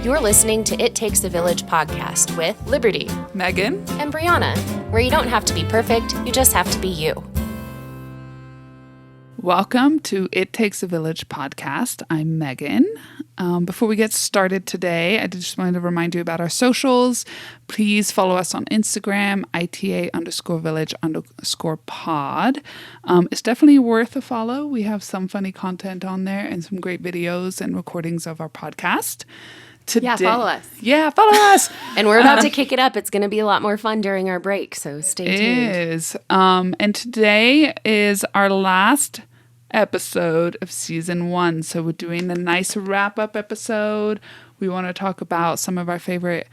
You're listening to It Takes a Village podcast with Liberty, Megan, and Brianna, where you don't have to be perfect, you just have to be you. Welcome to It Takes a Village podcast. I'm Megan. Before we get started today, I just wanted to remind you about our socials. Please follow us on Instagram, ita_village_pod. It's definitely worth a follow. We have some funny content on there and some great videos and recordings of our podcast. Today, follow us. Yeah, follow us. And we're about to kick it up. It's going to be a lot more fun during our break, so stay tuned. It is. And today is our last episode of season 1. So we're doing a nice wrap-up episode. We want to talk about some of our favorite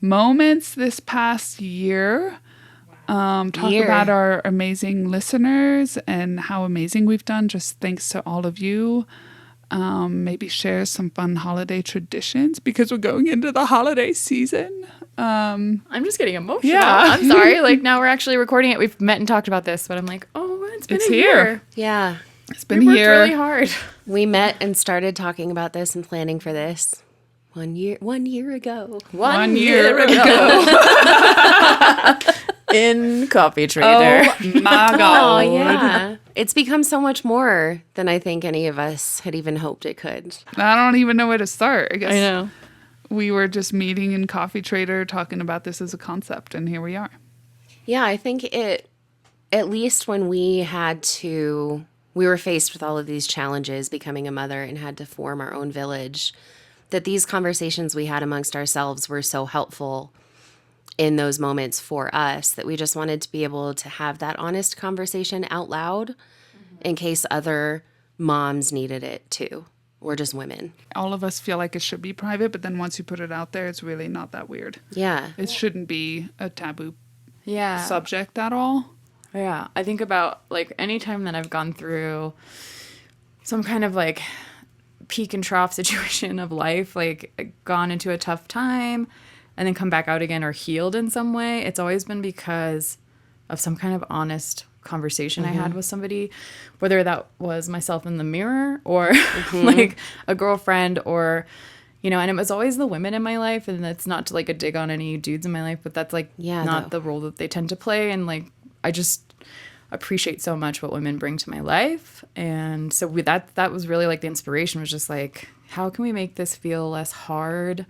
moments this past year. About our amazing listeners and how amazing we've done. Just thanks to all of you. Maybe share some fun holiday traditions because we're going into the holiday season. I'm just getting emotional. Yeah. I'm sorry. Like, now we're actually recording it. We've met and talked about this, but I'm like, oh, it's been a year. Yeah. It's been a year. We worked really hard. We met and started talking about this and planning for this 1 year ago. One year ago. In Coffee Trader. Oh my God. Oh, yeah. It's become so much more than I think any of us had even hoped it could. I don't even know where to start. I guess I know. we were just meeting in Coffee Trader talking about this as a concept, and here we are. Yeah, I think at least when we were faced with all of these challenges, becoming a mother and had to form our own village, that these conversations we had amongst ourselves were so helpful in those moments for us that we just wanted to be able to have that honest conversation out loud in case other moms needed it too, or just women. All of us feel like it should be private, but then once you put it out there, it's really not that weird. Yeah. It shouldn't be a taboo Yeah. subject at all. Yeah. I think about, like, any time that I've gone through some kind of, like, peak and trough situation of life, like, gone into a tough time and then come back out again or healed in some way, it's always been because of some kind of honest conversation I had with somebody, whether that was myself in the mirror or like a girlfriend or, you know, and it was always the women in my life. And that's not to, like, a dig on any dudes in my life, but that's, like, not the role that they tend to play. And, like, I just appreciate so much what women bring to my life. And so that was really, like, the inspiration was just like, how can we make this feel less hard?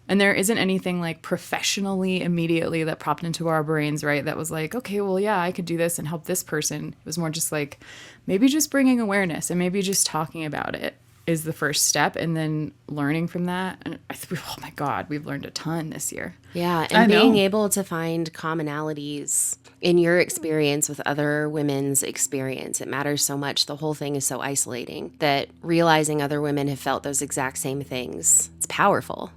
And there isn't anything, like, professionally immediately that popped into our brains, right? That was like, okay, well, yeah, I could do this and help this person. It was more just like, maybe just bringing awareness and maybe just talking about it is the first step, and then learning from that. And oh my God, we've learned a ton this year. Yeah, and being able to find commonalities in your experience with other women's experience. It matters so much. The whole thing is so isolating that realizing other women have felt those exact same things, it's powerful.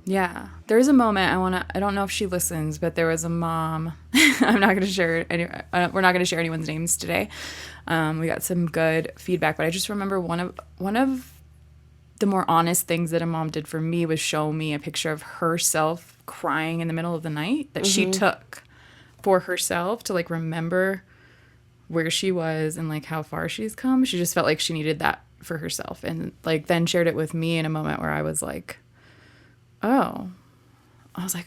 Yeah. There's a moment I don't know if she listens, but there was a mom. I'm not going to share we're not going to share anyone's names today. We got some good feedback, but I just remember one of the more honest things that a mom did for me was show me a picture of herself crying in the middle of the night that she took for herself to, like, remember where she was and, like, how far she's come. She just felt like she needed that for herself, and, like, then shared it with me in a moment where I was like, oh,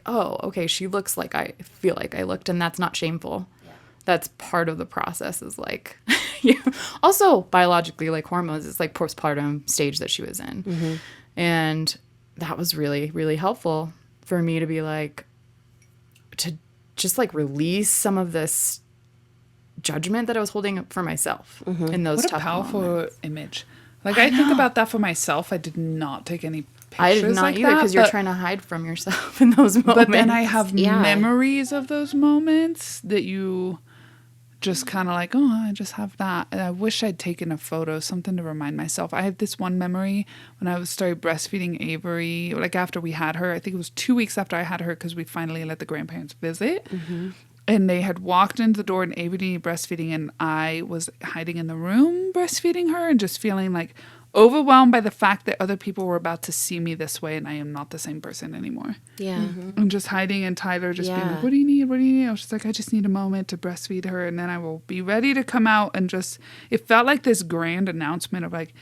okay, she looks like I feel like I looked, and that's not shameful. Yeah. That's part of the process, is, like, also biologically, like, hormones, it's like postpartum stage that she was in. And that was really, really helpful for me to be like, to just, like, release some of this judgment that I was holding for myself in those tough moments. What a powerful image. Like, I think about that for myself. I did not take any pictures I did not like either, because you're trying to hide from yourself in those moments. But then I have memories of those moments that you just kind of like, oh, I just have that. And I wish I'd taken a photo, something to remind myself. I have this one memory when I started breastfeeding Avery, like after we had her. I think it was 2 weeks after I had her, because we finally let the grandparents visit. And they had walked into the door and Avery needed breastfeeding, and I was hiding in the room breastfeeding her and just feeling like overwhelmed by the fact that other people were about to see me this way and I am not the same person anymore. Yeah. I'm just hiding, and Tyler just being like, what do you need? What do you need? I was just like, I just need a moment to breastfeed her, and then I will be ready to come out. And just, it felt like this grand announcement of like,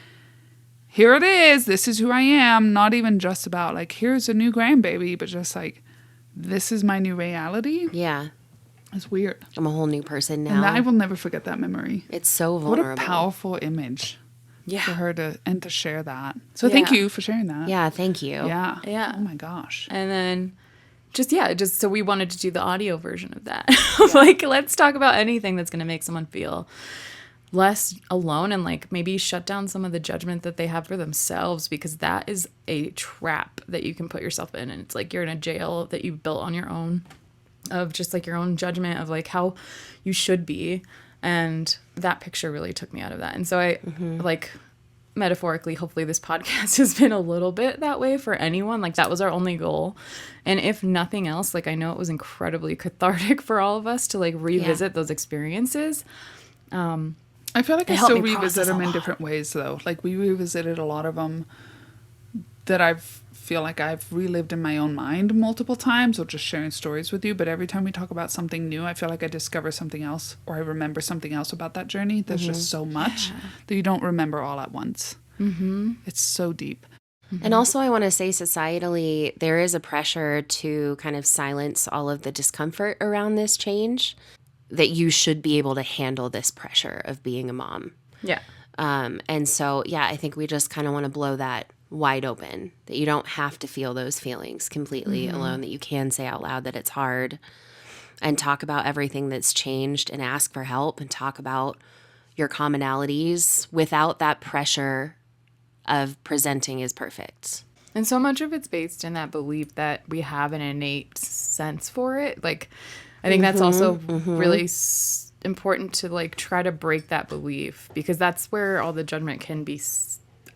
here it is. This is who I am. Not even just about like, here's a new grandbaby, but just like, this is my new reality. Yeah. It's weird. I'm a whole new person now. And I will never forget that memory. It's so vulnerable. What a powerful image. Yeah. For her to share that. So thank you for sharing that. Yeah, thank you. Yeah. Yeah. Oh my gosh. And then just so we wanted to do the audio version of that. Like, let's talk about anything that's going to make someone feel less alone and like maybe shut down some of the judgment that they have for themselves, because that is a trap that you can put yourself in. And it's like you're in a jail that you built on your own, of just like your own judgment of like how you should be. And that picture really took me out of that. And so I like metaphorically, hopefully this podcast has been a little bit that way for anyone. Like that was our only goal. And if nothing else, like I know it was incredibly cathartic for all of us to like revisit those experiences. I feel like I still revisit them in different ways though. Like we revisited a lot of them that feel like I've relived in my own mind multiple times, or just sharing stories with you. But every time we talk about something new, I feel like I discover something else, or I remember something else about that journey. There's just so much that you don't remember all at once. It's so deep. And also I want to say societally, there is a pressure to kind of silence all of the discomfort around this change, that you should be able to handle this pressure of being a mom. Yeah. And so, yeah, I think we just kind of want to blow that wide open, that you don't have to feel those feelings completely alone, that you can say out loud that it's hard, and talk about everything that's changed and ask for help and talk about your commonalities without that pressure of presenting as perfect. And so much of it's based in that belief that we have an innate sense for it. Like, I think that's also really important to like try to break that belief, because that's where all the judgment can be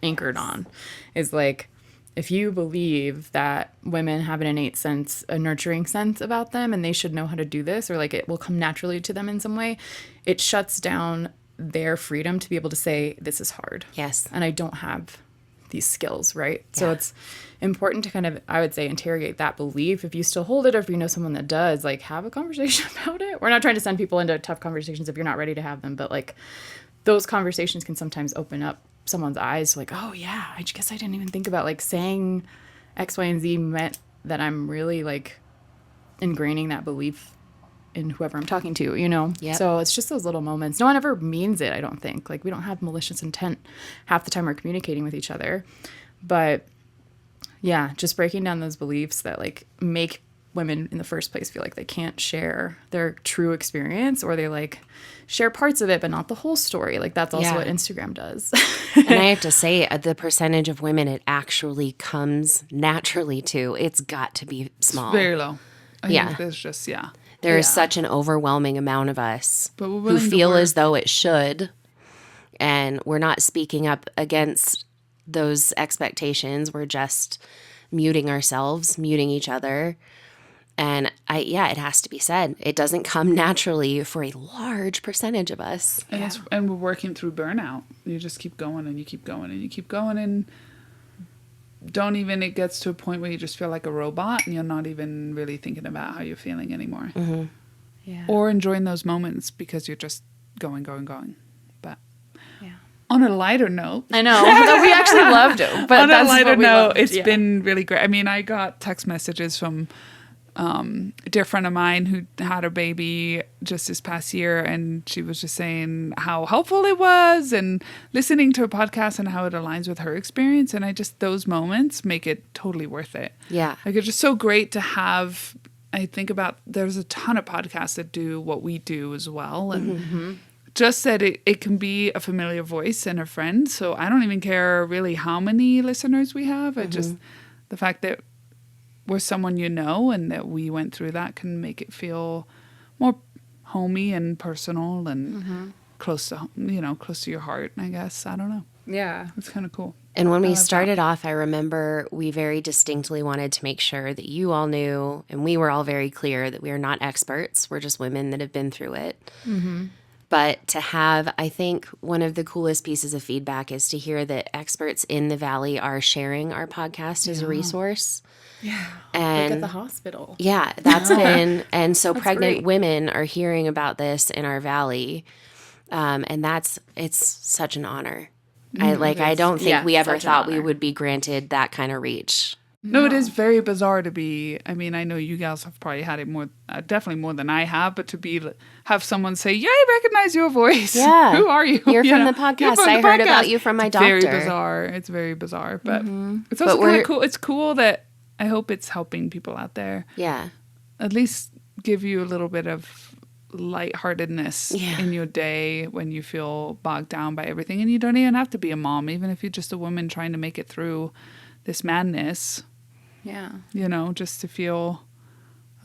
anchored on, is like, if you believe that women have an innate sense, a nurturing sense about them, and they should know how to do this, or like it will come naturally to them in some way, it shuts down their freedom to be able to say, this is hard. Yes. And I don't have these skills, right? Yeah. So it's important to kind of, I would say, interrogate that belief. If you still hold it, or if you know someone that does, like have a conversation about it. We're not trying to send people into tough conversations if you're not ready to have them, but like those conversations can sometimes open up someone's eyes to like, oh yeah, I guess I didn't even think about like saying X, Y, and Z meant that I'm really like ingraining that belief in whoever I'm talking to, you know? Yep. So it's just those little moments. No one ever means it, I don't think. Like we don't have malicious intent half the time we're communicating with each other. But yeah, just breaking down those beliefs that like make women in the first place feel like they can't share their true experience, or they like share parts of it but not the whole story. Like that's also what Instagram does. And I have to say, the percentage of women it actually comes naturally to, it's got to be small. It's very low. I think there's just there is such an overwhelming amount of us but who feel as though it should, and we're not speaking up against those expectations. We're just muting ourselves, muting each other. And it has to be said, it doesn't come naturally for a large percentage of us. And, and we're working through burnout. You just keep going and you keep going and you keep going, and it gets to a point where you just feel like a robot and you're not even really thinking about how you're feeling anymore. Yeah. Or enjoying those moments because you're just going. But on a lighter note, I know we actually loved it. But on a lighter note, it's been really great. I mean, I got text messages from a dear friend of mine who had a baby just this past year, and she was just saying how helpful it was, and listening to a podcast and how it aligns with her experience. And those moments make it totally worth it. Yeah. Like it's just so great to have. I think about, there's a ton of podcasts that do what we do as well. And just that it can be a familiar voice and a friend. So I don't even care really how many listeners we have. I just, the fact that we're someone you know and that we went through that can make it feel more homey and personal and close to your heart, I guess. I don't know. Yeah. It's kind of cool. And when we started off, I remember we very distinctly wanted to make sure that you all knew, and we were all very clear that we are not experts. We're just women that have been through it. But to have, I think one of the coolest pieces of feedback is to hear that experts in the Valley are sharing our podcast as a resource. Yeah. And like at the hospital. Yeah, that's been, and so That's pregnant great. women are hearing about this in our Valley. And it's such an honor. I don't think we ever such an thought we honor. would be granted that kind of reach. No, it is very bizarre to be. I mean, I know you gals have probably had it more, definitely more than I have, but to have someone say, "Yeah, I recognize your voice. Yeah. Who are you? You're You from know, the podcast. "You're from I the heard podcast." about you from my It's very doctor. bizarre. It's very bizarre, but it's But also kind we're- of cool. It's cool that I hope it's helping people out there. Yeah. At least give you a little bit of lightheartedness in your day when you feel bogged down by everything. And you don't even have to be a mom, even if you're just a woman trying to make it through this madness. Yeah. You know, just to feel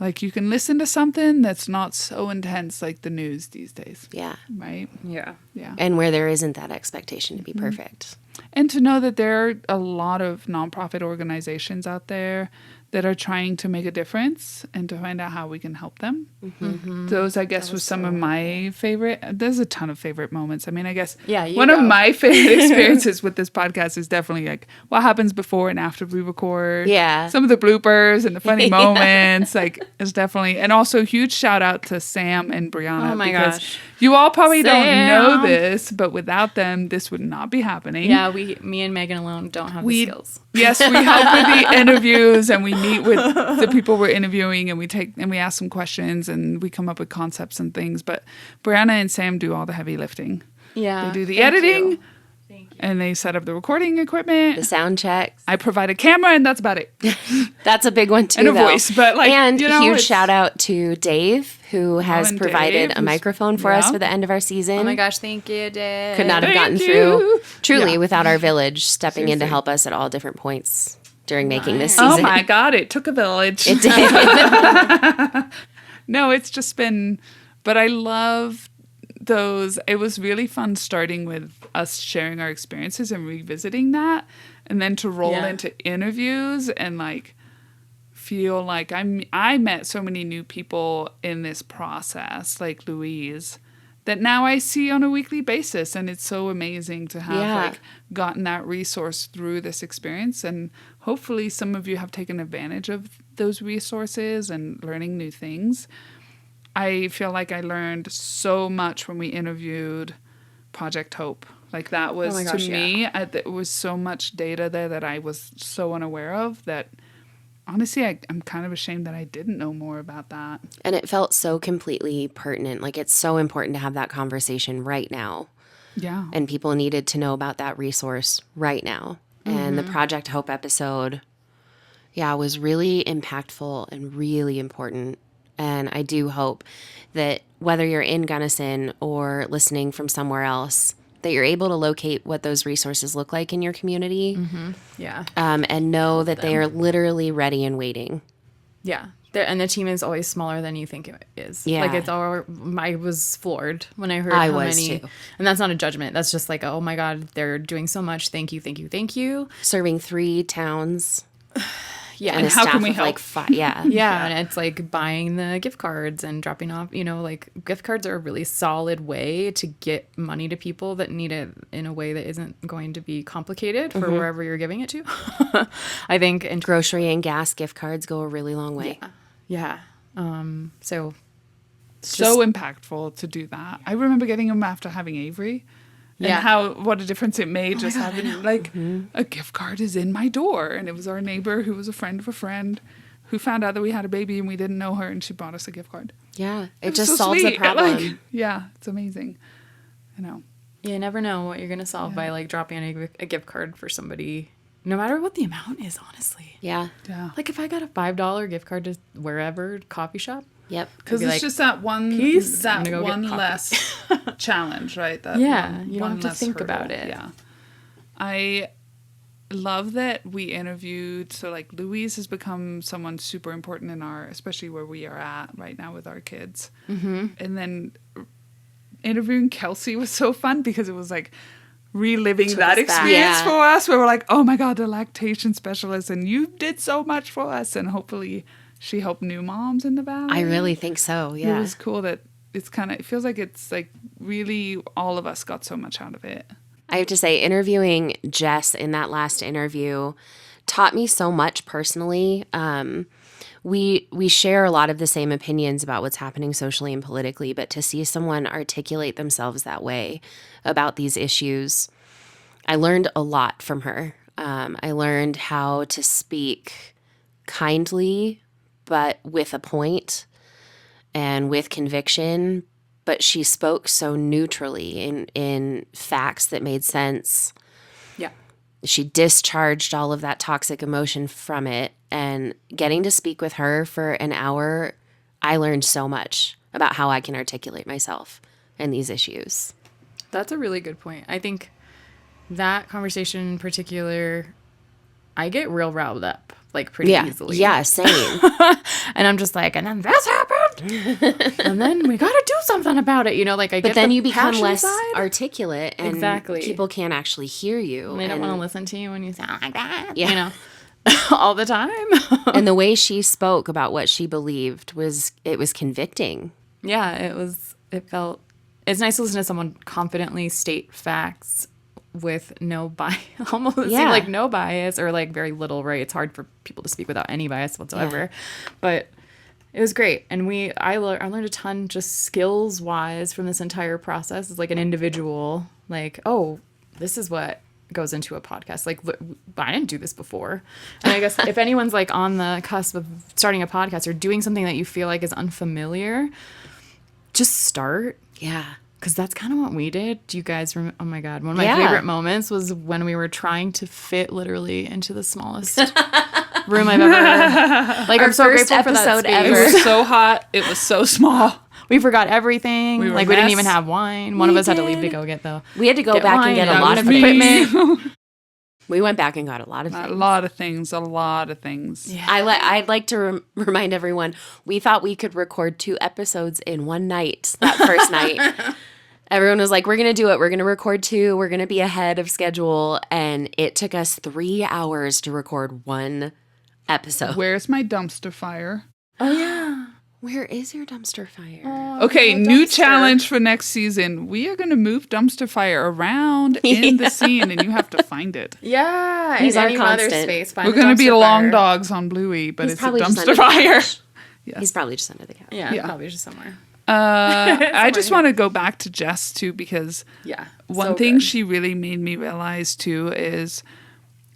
like you can listen to something that's not so intense like the news these days. Yeah. Right? Yeah. Yeah. And where there isn't that expectation to be perfect. And to know that there are a lot of nonprofit organizations out there that are trying to make a difference and to find out how we can help them. Those, I guess, were some of my favorite. There's a ton of favorite moments. I mean, I guess one of my favorite experiences with this podcast is definitely like what happens before and after we record. Yeah. Some of the bloopers and the funny moments. Like, it's definitely, and also huge shout out to Sam and Brianna. Oh my because gosh. You all probably don't know Sam. this, but without them, this would not be happening. Yeah, me and Megan alone don't have the skills. Yes, we help with the interviews and we meet with the people we're interviewing and we ask them questions and we come up with concepts and things. But Brianna and Sam do all the heavy lifting. Yeah. They do the thank editing you. and they set up the recording equipment. The sound checks. I provide a camera and that's about it. That's a big one too, And a though. voice, but like, and you know, huge it's- shout out to Dave, who has and provided Dave, a who's- microphone for us yeah. for the end of our season. Oh my gosh, thank you, Dave. Could not have Thank gotten you. through truly Yeah. without our village stepping in to Seriously. help us at all different points during making this Right. season. Oh my God, it took a village. It did. No, it's just been, but I love those. It was really fun starting with us sharing our experiences and revisiting that, and then to roll Yeah. into interviews and like feel like I met so many new people in this process, like Louise, that now I see on a weekly basis, and it's so amazing to have Yeah. like gotten that resource through this experience, and hopefully some of you have taken advantage of those resources and learning new things. I feel like I learned so much when we interviewed Project Hope. Like that was my gosh, to me, there was so much data there that I was so unaware of that. Honestly, I'm kind of ashamed that I didn't know more about that. And it felt so completely pertinent. Like it's so important to have that conversation right now. Yeah. And people needed to know about that resource right now. And the Project Hope episode, was really impactful and really important. And I do hope that whether you're in Gunnison or listening from somewhere else, that you're able to locate what those resources look like in your community Yeah. and know that they are literally ready and waiting. Yeah. And the team is always smaller than you think it is. Yeah. Like I was floored when I heard I how was many. too. And that's not a judgment. That's just like, oh my God, they're doing so much. Thank you, thank you, thank you. Serving 3 towns Yeah. and a how staff can we of help? like 5. Yeah. Yeah, and it's like buying the gift cards and dropping off, like gift cards are a really solid way to get money to people that need it in a way that isn't going to be complicated for wherever you're giving it to. I think. And Grocery and gas gift cards go a really long way. yeah. So So impactful to do that. I remember getting them after having Avery. And Yeah. what a difference it made just having like a gift card is in my door. And it was our neighbor who was a friend of a friend who found out that we had a baby and we didn't know her and she bought us a gift card. Yeah. It was just so solves sweet. the problem. Like, yeah, it's amazing. I know. you never know what you're going to solve by like dropping a gift card for somebody, no matter what the amount is, honestly. Yeah. Yeah. Like if I got a $5 gift card to wherever coffee shop, Yep. Because be it's like, just that one "Peace, I'm that gonna go get one coffee." less challenge, right? That Yeah, one- you don't one have to less think hurdle. about it. Yeah. I love that we interviewed, so like Louise has become someone super important in especially where we are at right now with our kids. Mm-hmm. And then interviewing Kelsey was so fun because it was like reliving Took that us back. experience Yeah. for us where we're like, oh my God, the lactation specialist, and you did so much for us, and hopefully she helped new moms in the valley. I really think so. It Yeah. was cool that it feels like it's like really all of us got so much out of it. I have to say, interviewing Jess in that last interview taught me so much personally. We share a lot of the same opinions about what's happening socially and politically, but to see someone articulate themselves that way about these issues I learned a lot from her. I learned how to speak kindly, but with a point and with conviction. But she spoke so neutrally in facts that made sense. Yeah. She discharged all of that toxic emotion from it. And getting to speak with her for an hour, I learned so much about how I can articulate myself and these issues. That's a really good point. I think that conversation in particular, I get real riled up, like, pretty easily. Yeah, same. And I'm just like, and then this happened. And then we got to do something about it. You know, like, I get But then the you become passion less side. articulate, and Exactly. people can't actually hear you. They don't and, want to listen to you when you sound like that. Yeah. You know, all the time. and the way she spoke about what she believed was convicting. Yeah, it felt, it's nice to listen to someone confidently state facts with no bias, almost it seemed like no bias, or like very little, right? It's hard for people to speak without any bias whatsoever. But it was great. And I learned a ton just skills wise from this entire process as like an individual, like, oh, this is what goes into a podcast. Like, I didn't do this before. And I guess if anyone's like on the cusp of starting a podcast or doing something that you feel like is unfamiliar, just start. Yeah. Because that's kind of what we did. Do you guys remember? Oh my God. One of my favorite moments was when we were trying to fit literally into the smallest room I've ever. Like, I'm so first grateful for that episode space. It ever. was so hot. It was so small. We forgot everything. We were Like, a we didn't mess. even have wine. One of us had to leave to go get though. We had to go Get back wine, and get a that lot was of me. equipment. We went back and got a lot of things. A lot of things. A lot of things. Yeah. I'd like to remind everyone, we thought we could record 2 episodes in one night that first night. Everyone was like, we're going to do it. We're going to record 2. We're going to be ahead of schedule. And it took us 3 hours to record 1 episode. Where's my dumpster fire? Oh, yeah. Where is your dumpster fire? Okay, Oh, new dumpster. challenge for next season. We are going to move dumpster fire around in the scene, and you have to find it. Yeah. He's in our any mother constant. space. Find We're the going to be dumpster long fire. dogs on Bluey, but He's it's a probably just dumpster under the fire. couch. Yes. He's probably just under the couch. Yeah, Yeah. probably just somewhere. I just want to go back to Jess, too, because Yeah. one so thing good. she really made me realize, too, is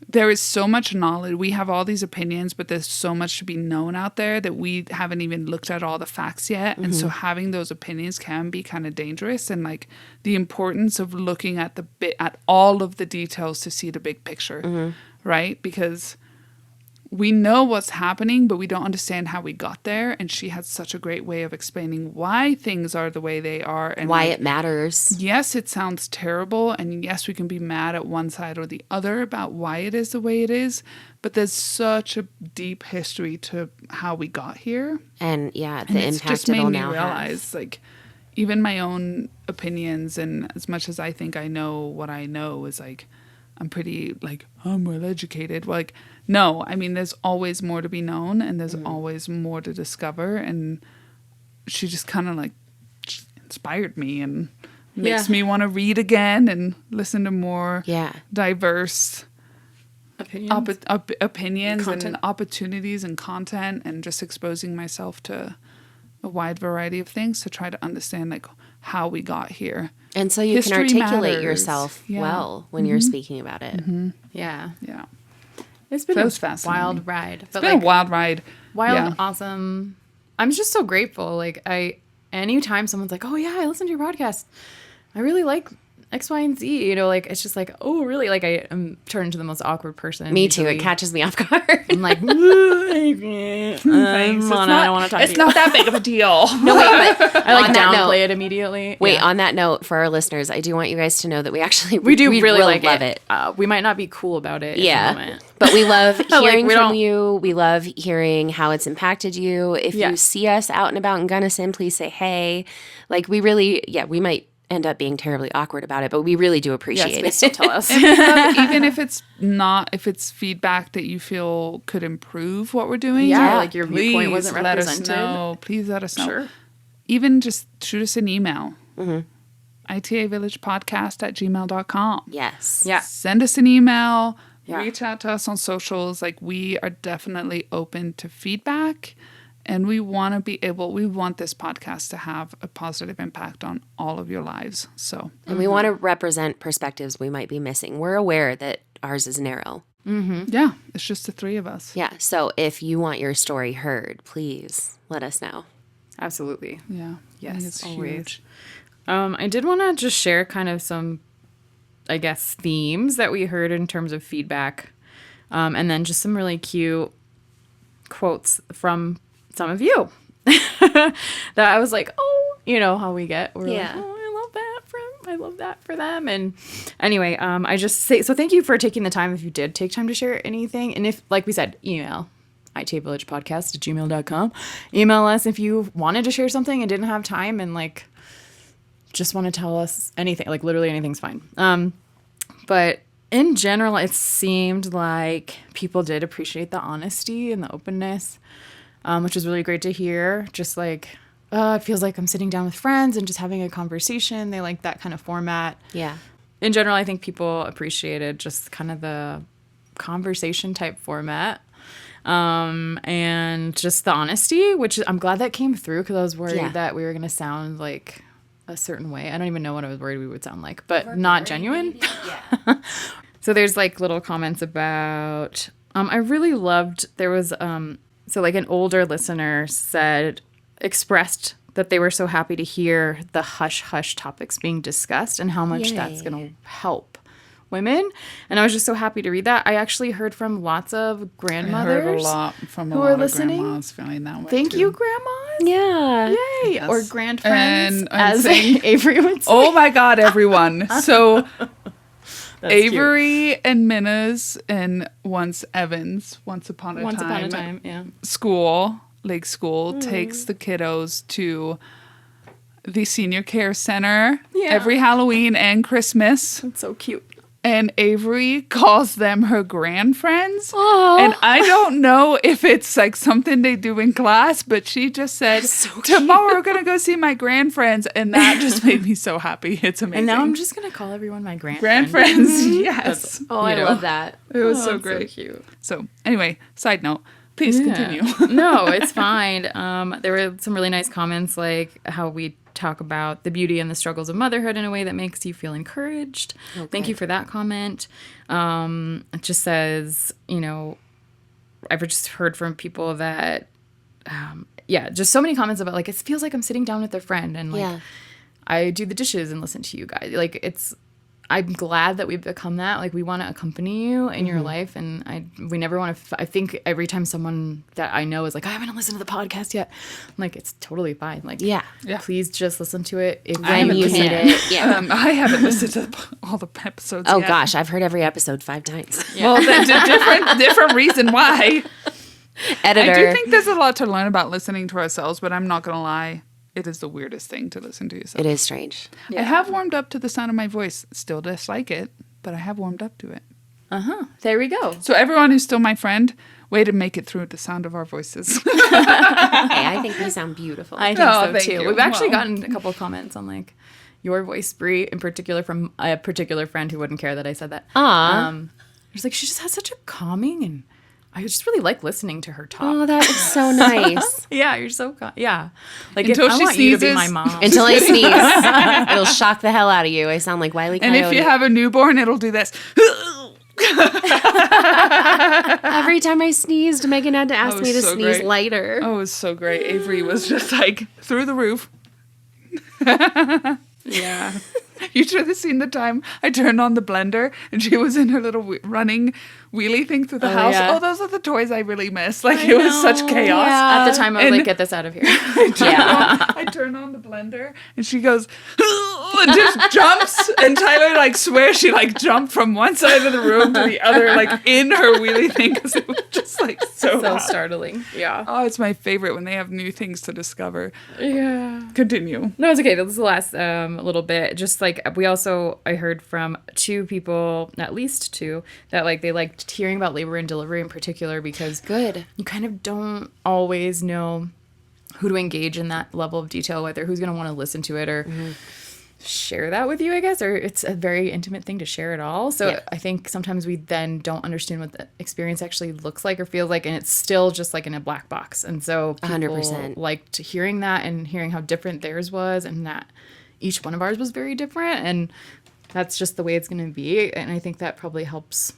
there is so much knowledge. We have all these opinions, but there's so much to be known out there that we haven't even looked at all the facts yet. And so having those opinions can be kind of dangerous. And like the importance of looking at at all of the details to see the big picture, right? Because we know what's happening, but we don't understand how we got there. And she had such a great way of explaining why things are the way they are. And Why like, it matters. yes, it sounds terrible. And yes, we can be mad at one side or the other about why it is the way it is. But there's such a deep history to how we got here. And yeah, the And it's impact just it'll made me now realize, like, even my own opinions, and as much as I think I know what I know, is like, I'm pretty, like, I'm well educated. Like, no, I mean, there's always more to be known, and there's always more to discover. And she just kind of, like, inspired me and makes me want to read again and listen to more diverse Opinions. opinions and Content. opportunities and content, and just exposing myself to a wide variety of things to try to understand, like, how we got here. And so you History can articulate matters. yourself Yeah. well when you're speaking about it. Yeah. Yeah. It's been That was a fascinating. wild ride. It's been a wild ride. Wild, Yeah. awesome. I'm just so grateful. Like, anytime someone's like, oh yeah, I listened to your podcast, I really like X, Y, and Z, you know, like, it's just like, oh, really? Like, I'm turned into the most awkward person. Me too. usually. It catches me off guard. I'm like, Thanks. I don't want to talk to It's you. not that big of a deal. No, wait, but I like on that downplay note, it immediately. wait, Yeah. on that note, for our listeners, I do want you guys to know that we actually we do really will like love it. We might not be cool about it. Yeah. In the moment. But we love hearing we from don't- you. We love hearing how it's impacted you. If you Yes. see us out and about in Gunnison, please say hey. Like, we really, we might end up being terribly awkward about it, but we really do appreciate Yes, it. still tell us. Even if it's not, if it's feedback that you feel could improve what we're doing. Yeah, like your viewpoint please wasn't let us represented. know. Please let us know. Sure. Even just shoot us an email. itavillagepodcast@gmail.com. Yes. Yeah. Send us an email. Yeah. Reach out to us on socials. Like, we are definitely open to feedback And we want this podcast to have a positive impact on all of your lives. So, And we want to represent perspectives we might be missing. We're aware that ours is narrow. yeah, it's just the three of us. Yeah. So if you want your story heard, please let us know. Absolutely. Yeah. I think Yes, it's always. huge. I did want to just share kind of some, I guess, themes that we heard in terms of feedback. And then just some really cute quotes from some of you that I was like, oh, you know how we get. We're Yeah. like, oh, I love that for them. And anyway, I just say, so thank you for taking the time if you did take time to share anything. And if, like we said, email itavillagepodcast@gmail.com. Email us if you wanted to share something and didn't have time and like just want to tell us anything, like literally anything's fine. But in general, it seemed like people did appreciate the honesty and the openness, which was really great to hear. Just like, it feels like I'm sitting down with friends and just having a conversation. They like that kind of format. Yeah. In general, I think people appreciated just kind of the conversation type format. And just the honesty, which I'm glad that came through because I was worried that we were going to sound like a certain way. I don't even know what I was worried we would sound like, but not genuine. Yeah. So there's like little comments about, I really loved, there was, so like an older listener expressed that they were so happy to hear the hush hush topics being discussed and how much that's going to help women. And I was just so happy to read that. I actually heard from lots of grandmothers. I heard a lot from a who lot are of listening. grandmas feeling that way. Thank too. you, grandmas. Yeah. Yay. Yes. Or grandfriends, And I'm as saying- Avery would say. Oh my God, everyone. So That's Avery and Minna's and once Evans, once upon a time, yeah. school, Lake School, takes the kiddos to the senior care center every Halloween and Christmas. That's so cute. And Avery calls them her grandfriends. Oh. And I don't know if it's like something they do in class, but she just said, tomorrow we're going to go see my grandfriends. And that just made me so happy. It's amazing. And now I'm just going to call everyone my grandfriend. grandfriends. Yes. Oh, I love that. It was so that's great. So cute. So anyway, side note, please continue. No, it's fine. There were some really nice comments like how we talk about the beauty and the struggles of motherhood in a way that makes you feel encouraged. Okay. Thank you for that comment. It just says, you know, I've just heard from people that, just so many comments about like, it feels like I'm sitting down with a friend and like, I do the dishes and listen to you guys. Like I'm glad that we've become that. Like we want to accompany you in your life, and we never want to. I think every time someone that I know is like, I haven't listened to the podcast yet, I'm like, it's totally fine. Like, please just listen to it if When you need it. Yeah. I haven't listened to all the episodes Oh yet. gosh, I've heard every episode 5 times. Well, that's a different reason why. Editor. I do think there's a lot to learn about listening to ourselves, but I'm not going to lie. It is the weirdest thing to listen to yourself. It is strange. I have warmed up to the sound of my voice. Still dislike it, but I have warmed up to it. There we go. So everyone who's still my friend, way to make it through the sound of our voices. Hey, I think we sound beautiful. I think Oh, so thank too. you. We've actually Well. gotten a couple of comments on like your voice, Brie, in particular from a particular friend who wouldn't care that I said that. She's like, she just has such a calming, and I just really like listening to her talk. Oh, that is so nice. Yeah, you're so yeah. Like Until I she want you to be sneezes. my mom. Until I sneeze, it'll shock the hell out of you. I sound like Wile E. And Coyote. if you have a newborn, it'll do this. Every time I sneezed, Megan had to ask was me to so sneeze great. lighter. Oh, it was so great. Avery was just like through the roof. Yeah. You should have seen the time I turned on the blender and she was in her little running wheelie thing through the house. yeah. Oh, those are the toys I really miss. Like it was such chaos. Yeah. At the time, I was And- like, get this out of here. I turn on the blender and she goes and just jumps, and Tyler like swears she like jumped from one side of the room to the other, like in her wheelie thing, because it was just like so So hot. startling. Yeah. Oh, it's my favorite when they have new things to discover. Yeah. Continue. No, it's okay. This is the last little bit. Just like I heard from 2 people, at least 2, that like they liked hearing about labor and delivery in particular because Good. you kind of don't always know who to engage in that level of detail, whether who's going to want to listen to it or share that with you, I guess, or it's a very intimate thing to share at all. So Yeah. I think sometimes we then don't understand what the experience actually looks like or feels like, and it's still just like in a black box. And so people 100%. liked hearing that and hearing how different theirs was, and that each one of ours was very different, and that's just the way it's going to be. And I think that probably helps.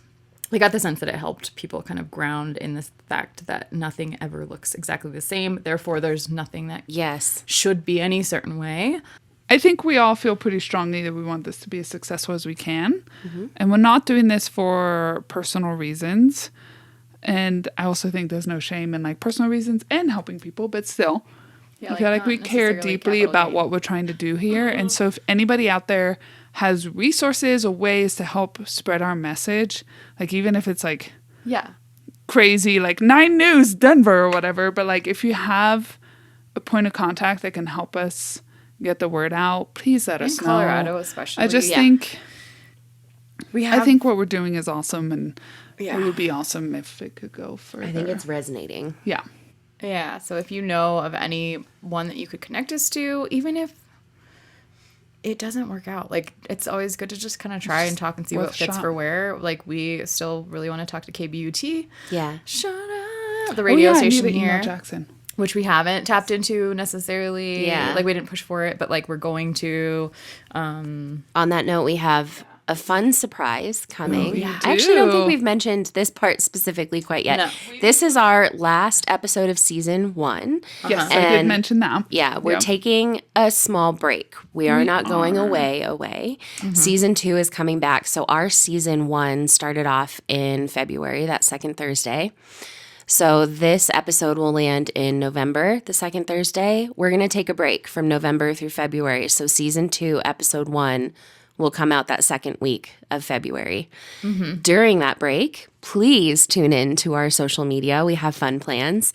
I got the sense that it helped people kind of ground in this fact that nothing ever looks exactly the same. Therefore, there's nothing that Yes. should be any certain way. I think we all feel pretty strongly that we want this to be as successful as we can. And we're not doing this for personal reasons. And I also think there's no shame in like personal reasons and helping people, but still, I feel like we care deeply about what we're trying to do here. And so if anybody out there has resources or ways to help spread our message, like even if it's like crazy, like 9 News Denver or whatever, but like if you have a point of contact that can help us get the word out, please let us know. In Colorado, especially. I just think I think what we're doing is awesome, and Yeah. it would be awesome if it could go further. I think it's resonating. Yeah. Yeah, so if you know of anyone that you could connect us to, even if it doesn't work out, like it's always good to just kind of try and talk and see worth what a fits shot. for where. Like we still really want to talk to KBUT. Yeah. Shut up. The radio station I need to email here. Jackson. Which we haven't tapped into necessarily. Yeah. Like we didn't push for it, but like we're going to. On that note, we have a fun surprise coming. We I actually don't think do. we've mentioned this part specifically quite yet. No. This is our last episode of season 1. Yes, I did And- mention that. Yeah, we're Yep. taking a small break. We are not going away. Season 2 is coming back. So our season 1 started off in February, that second Thursday. So this episode will land in November, the second Thursday. We're going to take a break from November through February. So season 2, episode 1 will come out that second week of February. During that break, please tune in to our social media. We have fun plans.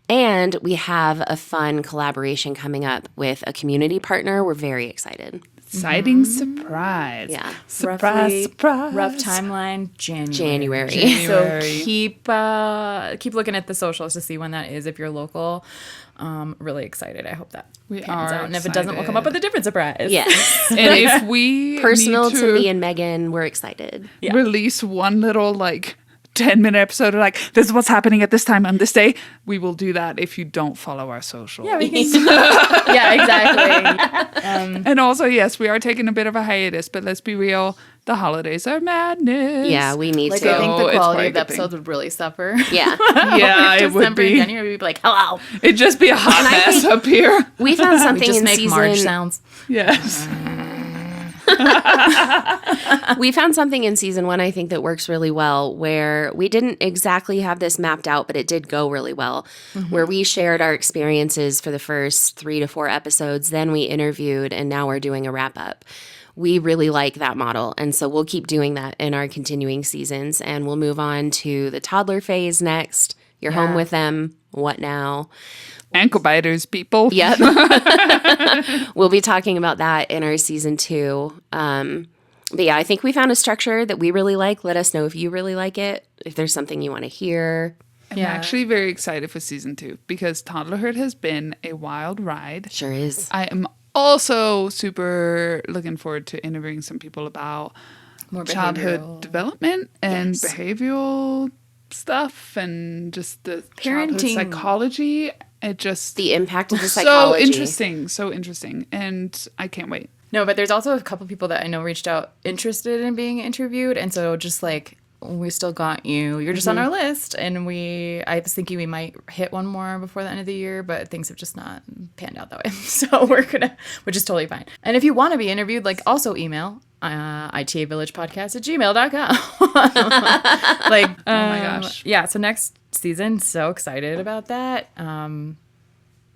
And we have a fun collaboration coming up with a community partner. We're very excited. Exciting surprise. Yeah. Surprise, Roughly, surprise. Rough timeline, January. So January. keep looking at the socials to see when that is if you're local. Really excited. I hope that We pans are out. And if it doesn't, we'll come up with a different surprise. Yes. And if we Personal need to me and Megan, we're excited. Yeah. release one little like 10-minute episode of like, this is what's happening at this time on this day, we will do that if you don't follow our social. Yeah, we can. Yeah, exactly. And also, yes, we are taking a bit of a hiatus, but let's be real, the holidays are madness. Yeah, we need Like to. I think So the it's quality probably of the a good thing. episodes would really suffer. Yeah. Yeah, it would December and be. January, we'd be like, hello. It'd just be a hot I mess think- up here. We found We something just in make Marge season sounds. Yes. We found something in season 1, I think, that works really well, where we didn't exactly have this mapped out, but it did go really well, where we shared our experiences for the first 3 to 4 episodes, then we interviewed, and now we're doing a wrap up. We really like that model, and so we'll keep doing that in our continuing seasons, and we'll move on to the toddler phase next. You're home with them. What now? Ankle biters, people. Yep. We'll be talking about that in our season 2. But yeah, I think we found a structure that we really like. Let us know if you really like it, if there's something you want to hear. I'm actually very excited for season 2 because Toddlerhood has been a wild ride. Sure is. I am also super looking forward to interviewing some people about More childhood behavioral. development and Yes. behavioral stuff and just the childhood Parenting. psychology. It just The impact of the so psychology. so interesting, and I can't wait. No, but there's also a couple people that I know reached out interested in being interviewed. And so just like, we still got you. You're just on our list. And I was thinking we might hit one more before the end of the year, but things have just not panned out that way. So which is totally fine. And if you want to be interviewed, like also email itavillagepodcast@gmail.com. Like, Oh my gosh. yeah. So next season, so excited about that.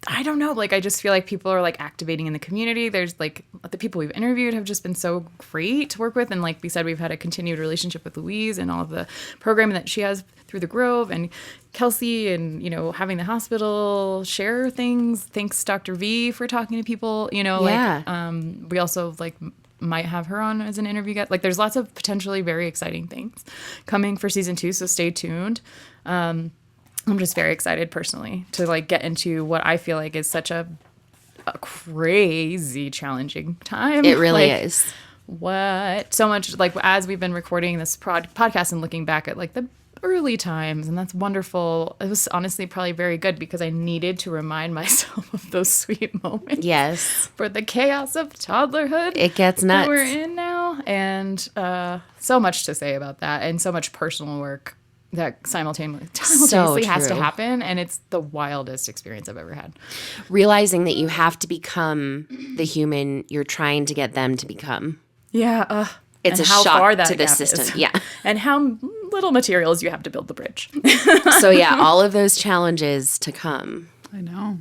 I don't know. Like, I just feel like people are like activating in the community. There's like the people we've interviewed have just been so great to work with. And like we said, we've had a continued relationship with Louise and all of the programming that she has through the Grove and Kelsey and, you know, having the hospital share things. Thanks, Dr. V, for talking to people, you know, Yeah. like, we also like might have her on as an interview guest. Like there's lots of potentially very exciting things coming for season 2. So stay tuned. I'm just very excited personally to like get into what I feel like is such a a crazy challenging time. It really Like, is. What? So much, like, as we've been recording this podcast and looking back at, like, the early times, and that's wonderful. It was honestly probably very good because I needed to remind myself of those sweet moments. Yes. For the chaos of toddlerhood. It gets nuts. That we're in now. And so much to say about that, and so much personal work that simultaneously has to true. happen. And it's the wildest experience I've ever had. Realizing that you have to become the human you're trying to get them to become. Yeah. It's and a how far shock that to the gap system. is. Yeah. And how little materials you have to build the bridge. So yeah, all of those challenges to come. I know.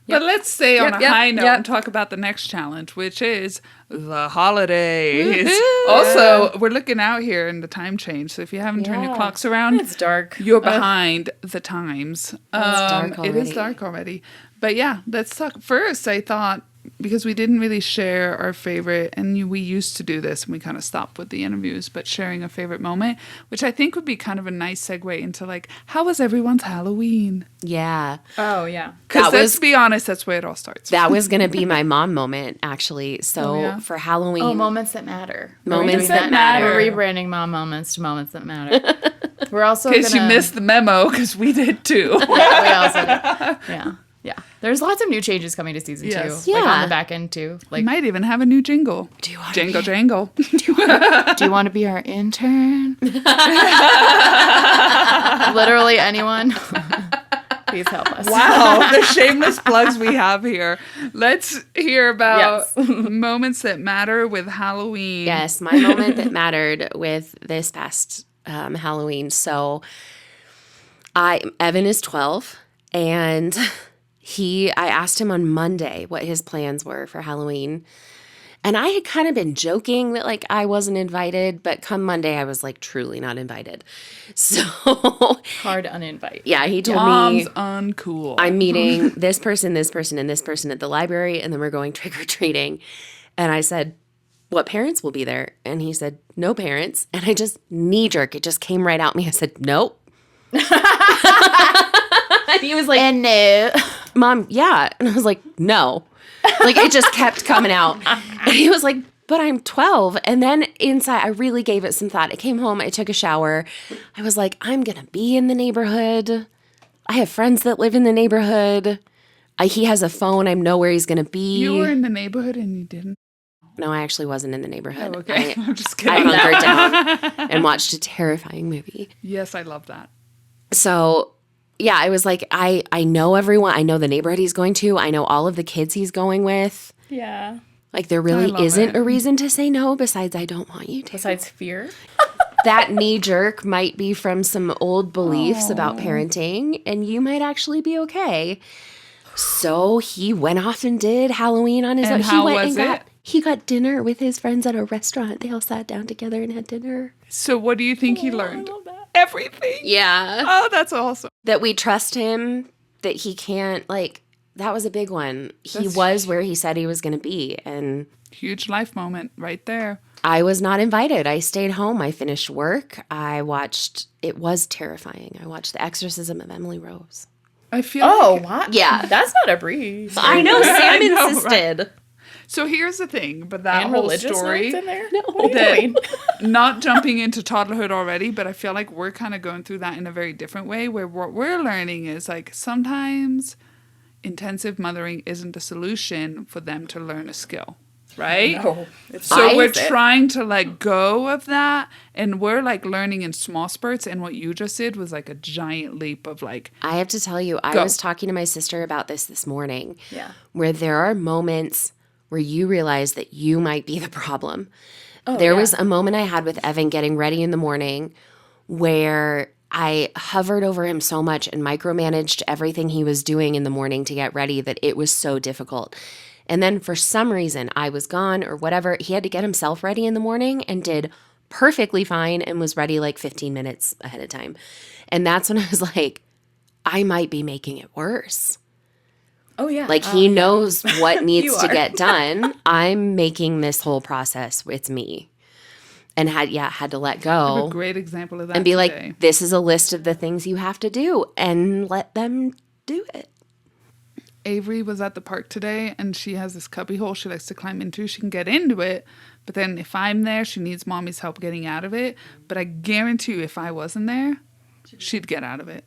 But let's stay on a high note and talk about the next challenge, which is the holidays. Woo-hoo! Also, we're looking out here in the time change. So if you haven't turned your clocks around, It's dark. you're behind the times. dark It is already. dark already. But yeah, let's talk. First, I thought, because we didn't really share our favorite, and we used to do this and we kind of stopped with the interviews, but sharing a favorite moment, which I think would be kind of a nice segue into like, how was everyone's Halloween? Yeah. Oh, yeah. Because That let's was- be honest, that's where it all starts. That was going to be my mom moment, actually. So Oh, yeah? for Halloween. Oh, moments that matter. Moments We're doing that matter. We're rebranding mom moments to moments that matter. We're also In case you gonna- missed the memo, because we did too. Yeah, we also did. Yeah. Yeah. There's lots of new changes coming to season Yes. 2. Like Yeah. on the back end too. Like, Might even have a new jingle. Do you want Jangle, jangle. do you want to be our intern? Literally anyone. Please help us. Wow, the shameless plugs we have here. Let's hear about moments that matter with Halloween. Yes, my moment that mattered with this past Halloween. So Evan is 12, and I asked him on Monday what his plans were for Halloween. And I had kind of been joking that like I wasn't invited, but come Monday I was like truly not invited. So Hard uninvite. yeah, he told Mom's me uncool. I'm meeting this person, and this person at the library, and then we're going trick-or-treating. And I said, what parents will be there? And he said, no parents. And I just knee-jerk, it just came right out me. I said, nope. And he was like, And no. Mom, yeah. And I was like, no. Like, it just kept coming out. And he was like, but I'm 12. And then inside, I really gave it some thought. I came home, I took a shower. I was like, I'm going to be in the neighborhood. I have friends that live in the neighborhood. He has a phone. I know where he's going to be. You were in the neighborhood and you didn't. No, I actually wasn't in the neighborhood. Oh, okay. I'm just I kidding. hunkered down and watched a terrifying movie. Yes, I love that. So, yeah, I was like, I know everyone. I know the neighborhood he's going to. I know all of the kids he's going with. Yeah. Like, there I really love isn't it. a reason to say no besides I don't want you to. Besides fear. That knee jerk might be from some old beliefs about parenting, and you might actually be okay. So he went off and did Halloween on his own. And how He went was and it? he got dinner with his friends at a restaurant. They all sat down together and had dinner. So what do you think he learned? Everything. Yeah. Oh, that's awesome. That we trust him, that he can't, like, that was a big one. He That's- was where he said he was going to be, and Huge life moment right there. I was not invited. I stayed home. I finished work. I watched, it was terrifying. I watched The Exorcism of Emily Rose. I feel Oh, like, what? Yeah. That's not a breeze. I know, Sam I know, right? insisted. So here's the thing, but that And whole religious story, notes in there? that not jumping into toddlerhood already, but I feel like we're kind of going through that in a very different way, where what we're learning is like sometimes intensive mothering isn't a solution for them to learn a skill, right? No. It's So I- we're trying to let go of that, and we're like learning in small spurts, and what you just did was like a giant leap of like, I have to tell you, I Go. was talking to my sister about this morning. Yeah. Where there are moments where you realize that you might be the problem. Oh, There was a moment I had with Evan getting ready in the morning where I hovered over him so much and micromanaged everything he was doing in the morning to get ready that it was so difficult. And then for some reason, I was gone or whatever. He had to get himself ready in the morning and did perfectly fine and was ready like 15 minutes ahead of time. And that's when I was like, I might be making it worse. Oh, yeah. Like he knows what needs to are. get done. I'm making this whole process. It's me. And had to let a go great example of that and be today. like, this is a list of the things you have to do and let them do it. Avery was at the park today, and she has this cubby hole she likes to climb into. She can get into it, but then if I'm there, she needs mommy's help getting out of it. But I guarantee you, if I wasn't there, she'd get out of it.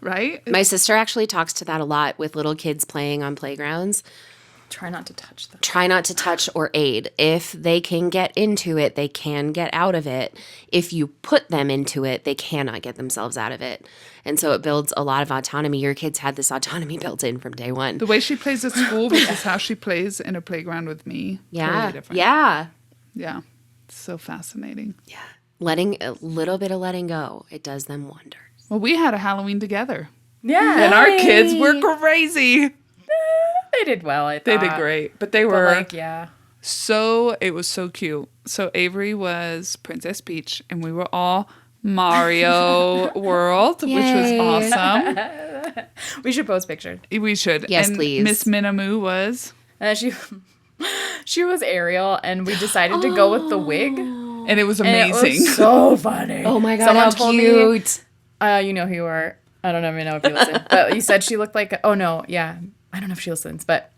Right? My sister actually talks to that a lot with little kids playing on playgrounds. Try not to touch them. Try not to touch or aid. If they can get into it, they can get out of it. If you put them into it, they cannot get themselves out of it. And so it builds a lot of autonomy. Your kids had this autonomy built in from day one. The way she plays at school versus how she plays in a playground with me. Yeah. Totally different. Yeah. Yeah. It's so fascinating. Yeah. Letting a little bit of letting go, it does them wonders. Well, we had a Halloween together. Yeah. And our kids were crazy. They did well, I thought. They did great. But they were it was so cute. So Avery was Princess Peach, and we were all Mario World, which was awesome. We should post pictures. We should. Yes, and please. Miss Minamoo was... She was Ariel, and we decided to go with the wig. And it was amazing. It was so funny. Oh my God, Someone how told cute. Me, you know who you are. I don't even know if you listen. But you said she looked like... Oh, no. Yeah. I don't know if she listens, but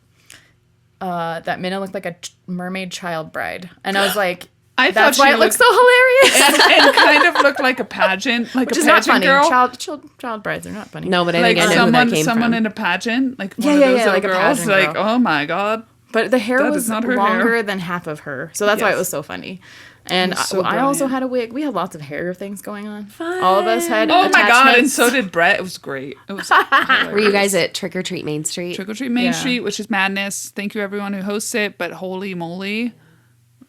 that Minna looked like a mermaid child bride. And I was like... That's why it looks so hilarious. and kind of looked like a pageant, like Which a is not pageant funny. girl. Child brides are not funny. No, but I Like think I know who that came someone from. in a pageant, like one of those little like a girls. pageant Like, girl. oh my God. But the hair That was is not her longer hair. than half of her. So that's why Yes. it was so funny. And so I also brilliant. had a wig. We had lots of hair things going on. All of us had Oh my God. And attachments. so did Brett. It was great. It was Were you guys at Trick or Treat Main Street? Trick or Treat Main Yeah. Street, which is madness. Thank you everyone who hosts it. But holy moly.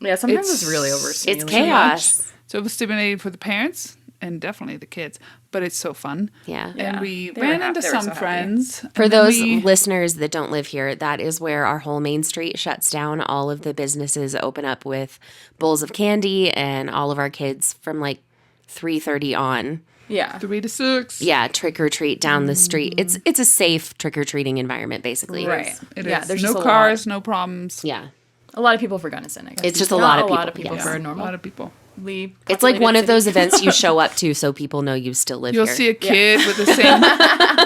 Yeah, sometimes It's- it's really overstimulating. It's chaos. So it was stimulating for the parents and definitely the kids. But it's so fun. Yeah. And we They were ran happy. into They were some so happy. friends. For and then those we- listeners that don't live here, that is where our whole main street shuts down. All of the businesses open up with bowls of candy, and all of our kids from like 3:30 on. Yeah. 3 to 6. Yeah, trick or treat down the street. It's a safe trick or treating environment, basically. Right. It Yeah, is. there's No just a cars, no problems. Yeah, A lot of people for Gunnison, I guess. It's just a Not lot of people, A lot of people yes. for a A normal. lot of people. it's like one of those events you show up to so people know you still live You'll here. see a kid with the same.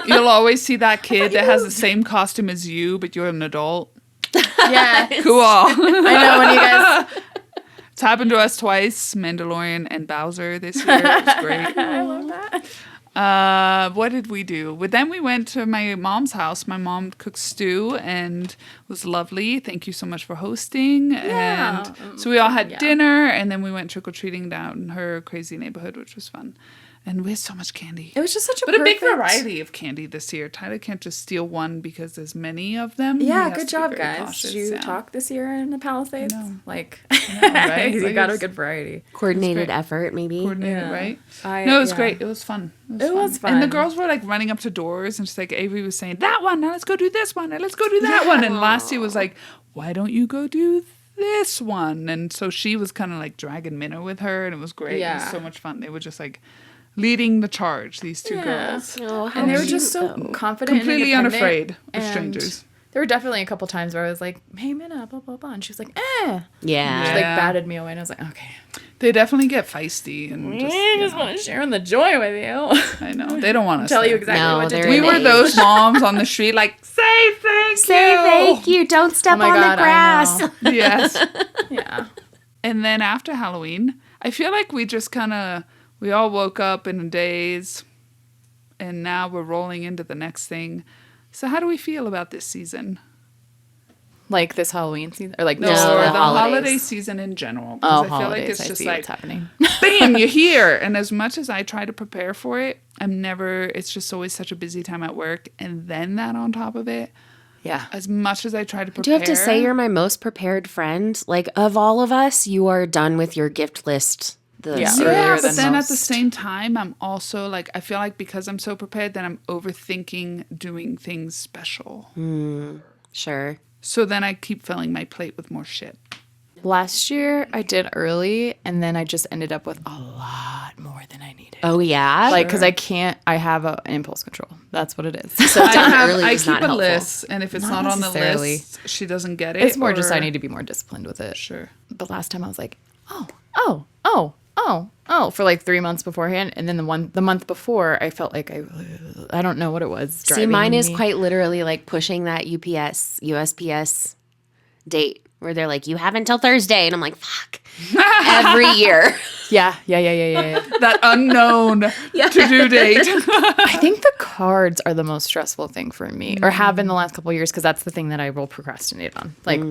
You'll always see that kid that has the same costume as you, but you're an adult. Yeah. Cool. I know when you guys... It's happened to us twice, Mandalorian and Bowser this year. It was great. I love that. What did we do? Well, then we went to my mom's house. My mom cooked stew and was lovely. Thank you so much for hosting. Yeah. And so we all had Yeah. dinner, and then we went trick-or-treating down in her crazy neighborhood, which was fun. And we had so much candy. It was just such a But a big perfect- variety of candy this year. Tyler can't just steal one because there's many of them. He Yeah, has good to be job, very guys. cautious, Did you yeah. talk this year in the Palisades? know. Like, right? you Like got a it's good variety. Coordinated great. effort, maybe. Coordinated, Yeah. right? I- No, it was yeah. great. It was fun. It was And the fun. girls were like running up to doors, and she's like, Avery was saying, that one, now let's go do this one, and let's go do that one. And Lassie was like, why don't you go do this one? And so she was kind of like dragging Minna with her, and it was great. It Yeah. was so much fun. They were just like leading the charge, these two girls. Oh, how And they were cute, just so though. confident Completely and independent. unafraid of And strangers. There were definitely a couple times where I was like, hey, Minna, blah, blah, blah. And she was like, Yeah. She like Yeah. batted me away. And I was like, okay. They definitely get feisty and just, I you just know, want to share in the joy with you. I know. They don't want us Tell you there. exactly No, what to they're do. We in were age. those moms on the street like, say thank Say you. thank you. Don't step my on God, I the grass. know. Yes. Yeah. And then after Halloween, I feel like we just kind of, we all woke up in a daze, and now we're rolling into the next thing. So how do we feel about this season? Like this Halloween season? Or like No, this No, or the the holidays. holiday season in general. Oh, Because I feel holidays. like it's I just see like, what's happening. bam, you're here. And as much as I try to prepare for it, it's just always such a busy time at work. And then that on top of it, Yeah. as much as I try to prepare. Do you have to say you're my most prepared friend? Like, of all of us, you are done with your gift list. Yeah. earlier Yeah, than but then at the most. same time, I'm also like, I feel like because I'm so prepared, then I'm overthinking doing things special. Sure. So then I keep filling my plate with more shit. Last year I did early and then I just ended up with a lot more than I needed. Oh, yeah? Like, because I have an impulse control. That's what it is. so done early I is keep not a helpful. list, and if it's Not not on the necessarily. list, she doesn't get it. It's more just or- I need to be more disciplined with it. Sure. But last time I was like, oh, for like 3 months beforehand. And then the month before, I felt like I don't know what it was. See, mine is quite literally like pushing that USPS date where they're like, you have until Thursday. And I'm like, fuck, every year. Yeah. That unknown to-do date. I think the cards are the most stressful thing for me, or have been the last couple of years, because that's the thing that I will procrastinate on. Like,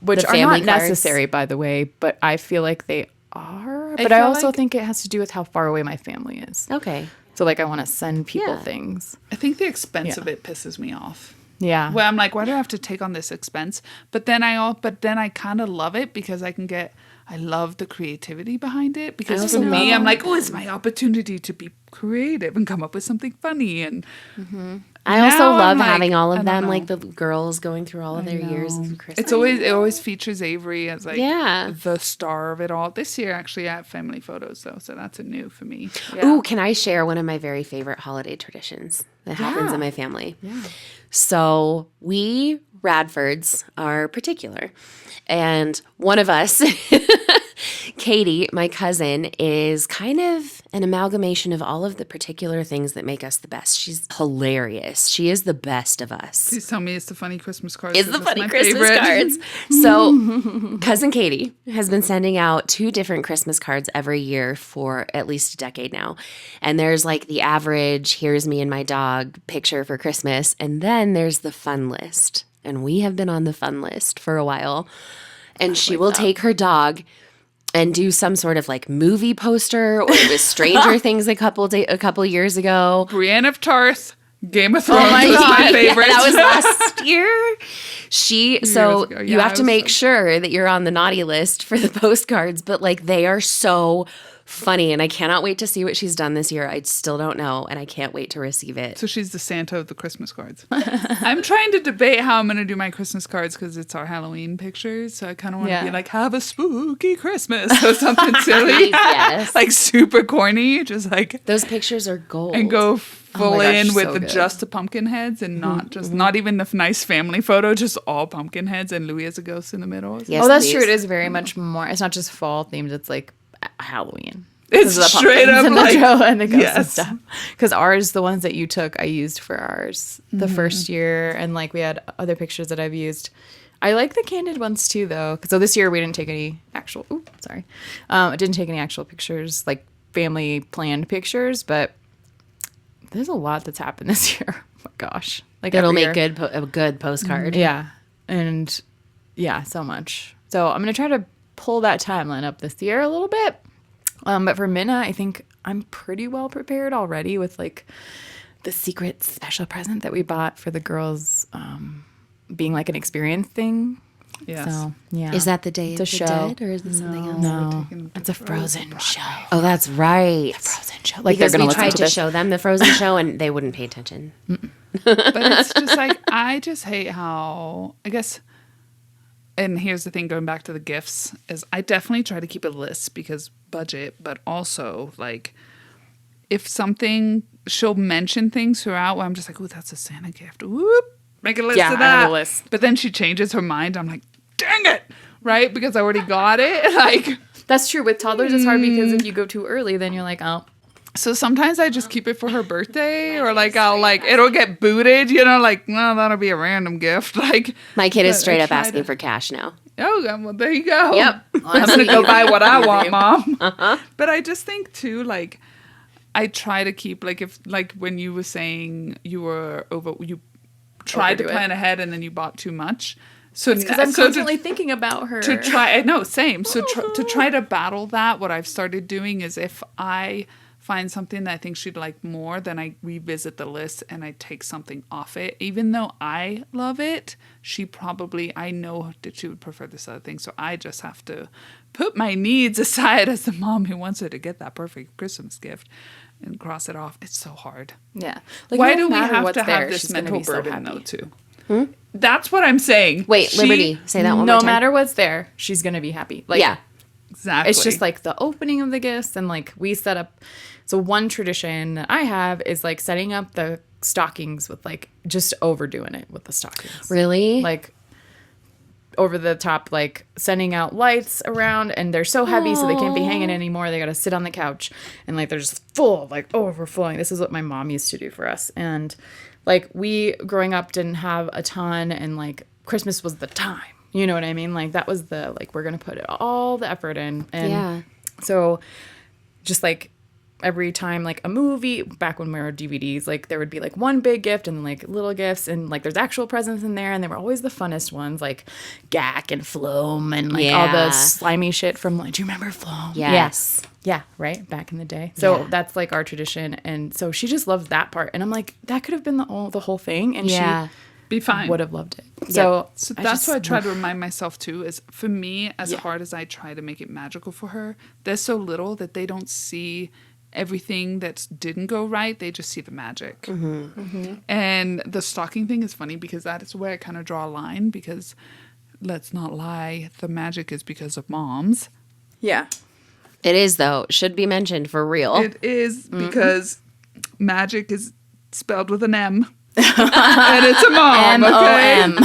which The are family not cards. necessary, by the way, but I feel like they are. But feel I also like- think it has to do with how far away my family is. Okay. So, like, I want to send people Yeah. things. I think the expense of it pisses me off. Yeah. Well, I'm like, why do I have to take on this expense? But then I kind of love it because I love the creativity behind it. Because also for me, love- I'm like, oh, it's my opportunity to be creative and come up with something funny. And I also Now I'm love like, having all I of don't them, know. like the girls going through all of their years of Christmas. it always features Avery as like Yeah. the star of it all. This year, actually, I have family photos though, so that's a new for me. Ooh, can I share one of my very favorite holiday traditions that happens in my family? Yeah. So we Radfords are particular. And one of us, Katie, my cousin, is kind of an amalgamation of all of the particular things that make us the best. She's hilarious. She is the best of us. Please tell me it's the funny Christmas cards. It's 'cause the that's funny my Christmas favorite. cards. So, cousin Katie has been sending out 2 different Christmas cards every year for at least a decade now. And there's like the average, here's me and my dog picture for Christmas. And then there's the fun list. And we have been on the fun list for a while. And she will take her dog and do some sort of like movie poster, or it was Stranger Things a couple years ago. Brienne of Tarth, Game of Thrones my was God. my favorite. That was last year. So ago. you Yeah, have I to was make so- sure that you're on the naughty list for the postcards, but like they are so funny and I cannot wait to see what she's done this year. I still don't know and I can't wait to receive it. So she's the Santa of the Christmas cards. I'm trying to debate how I'm going to do my Christmas cards because it's our Halloween pictures. So I kind of want to be like, have a spooky Christmas or something silly. Yes. Like super corny, just like, Those pictures are gold. and go full gosh, in with so the good. just the pumpkin heads and not even the nice family photo, just all pumpkin heads and Louis as a ghost in the middle. Yes, Oh, that's please. true. It is very much more. It's not just fall themed. It's like Halloween. It's Because of the straight pumpkins up and like, the Joe and the ghosts and yes. stuff. Because ours, the ones that you took, I used for ours the first year, and like we had other pictures that I've used. I like the candid ones too, though. So this year we didn't take any actual. Ooh, sorry, I didn't take any actual pictures, like family planned pictures, but there's a lot that's happened this year. Oh my gosh, like It'll every make year. a good postcard. Yeah. And yeah, so much. So I'm going to try to pull that timeline up this year a little bit. But for Minna, I think I'm pretty well prepared already with like the secret special present that we bought for the girls being like an experience thing. Yes. So, yeah. Is that the Day It's a of the show. Dead or is it something else? No, taking it's a Frozen show. Oh, that's right. Frozen show. Like Because they're we going to tried listen to to this. show them the Frozen show and they wouldn't pay attention. But it's just like, I just hate how, I guess, and here's the thing, going back to the gifts, is I definitely try to keep a list because budget, but also like if something, she'll mention things throughout where I'm just like, oh, that's a Santa gift. Whoop, make a list Yeah, of I that. have a list. But then she changes her mind. I'm like, dang it. Right? Because I already got it. Like, That's true. With toddlers, it's hard because if you go too early, then you're like, oh. so sometimes I just keep it for her birthday or like I'll like, it'll get booted, you know, like, no, that'll be a random gift. Like, My kid is But I straight up try asking to- for cash now. oh, well, there you go. Yep. I'm going to go buy what I want, Mom. Uh-huh. But I just think, too, like, I try to keep, like, if, like, when you were saying you tried to Overdo it. plan ahead and then you bought too much. So, Because I'm so constantly thinking about her. to try, I know, same. So to try to battle that, what I've started doing is if I find something that I think she'd like more, then I revisit the list and I take something off it. Even though I love it, I know that she would prefer this other thing. So I just have to put my needs aside as the mom who wants her to get that perfect Christmas gift and cross it off. It's so hard. Yeah. Why no do we matter have what's to there, have this she's gonna mental be so burden, happy. though, too? That's what I'm saying. Wait, Liberty, say that one more No time. matter what's there, she's gonna be happy. Like, Yeah. Exactly. it's just like the opening of the gifts, and like we set up. So one tradition that I have is like setting up the stockings with like just overdoing it with the stockings. Really? Like over the top, like sending out lights around, and they're so heavy, so they can't be hanging anymore. They got to sit on the couch, and like they're just full, like overflowing. This is what my mom used to do for us. And like we growing up didn't have a ton, and like Christmas was the time. You know what I mean? Like that was the, like, we're going to put all the effort in. And so just like every time, like a movie, back when we were DVDs, like there would be like one big gift and like little gifts, and like there's actual presents in there, and they were always the funnest ones, like Gak and Floam and like all the slimy shit from, like, do you remember Floam? Yes. Yeah, right? Back in the day. So that's like our tradition. And so she just loves that part. And I'm like, that could have been the whole thing. And she be fine. would have loved it. So that's what I try to remind myself too, is for me, as hard as I try to make it magical for her, there's so little that they don't see everything that didn't go right. They just see the magic. And the stocking thing is funny because that is where I kind of draw a line, because let's not lie, the magic is because of moms. Yeah. It is, though. Should be mentioned for real. It is, because magic is spelled with an M. And it's a mom, M-O-M.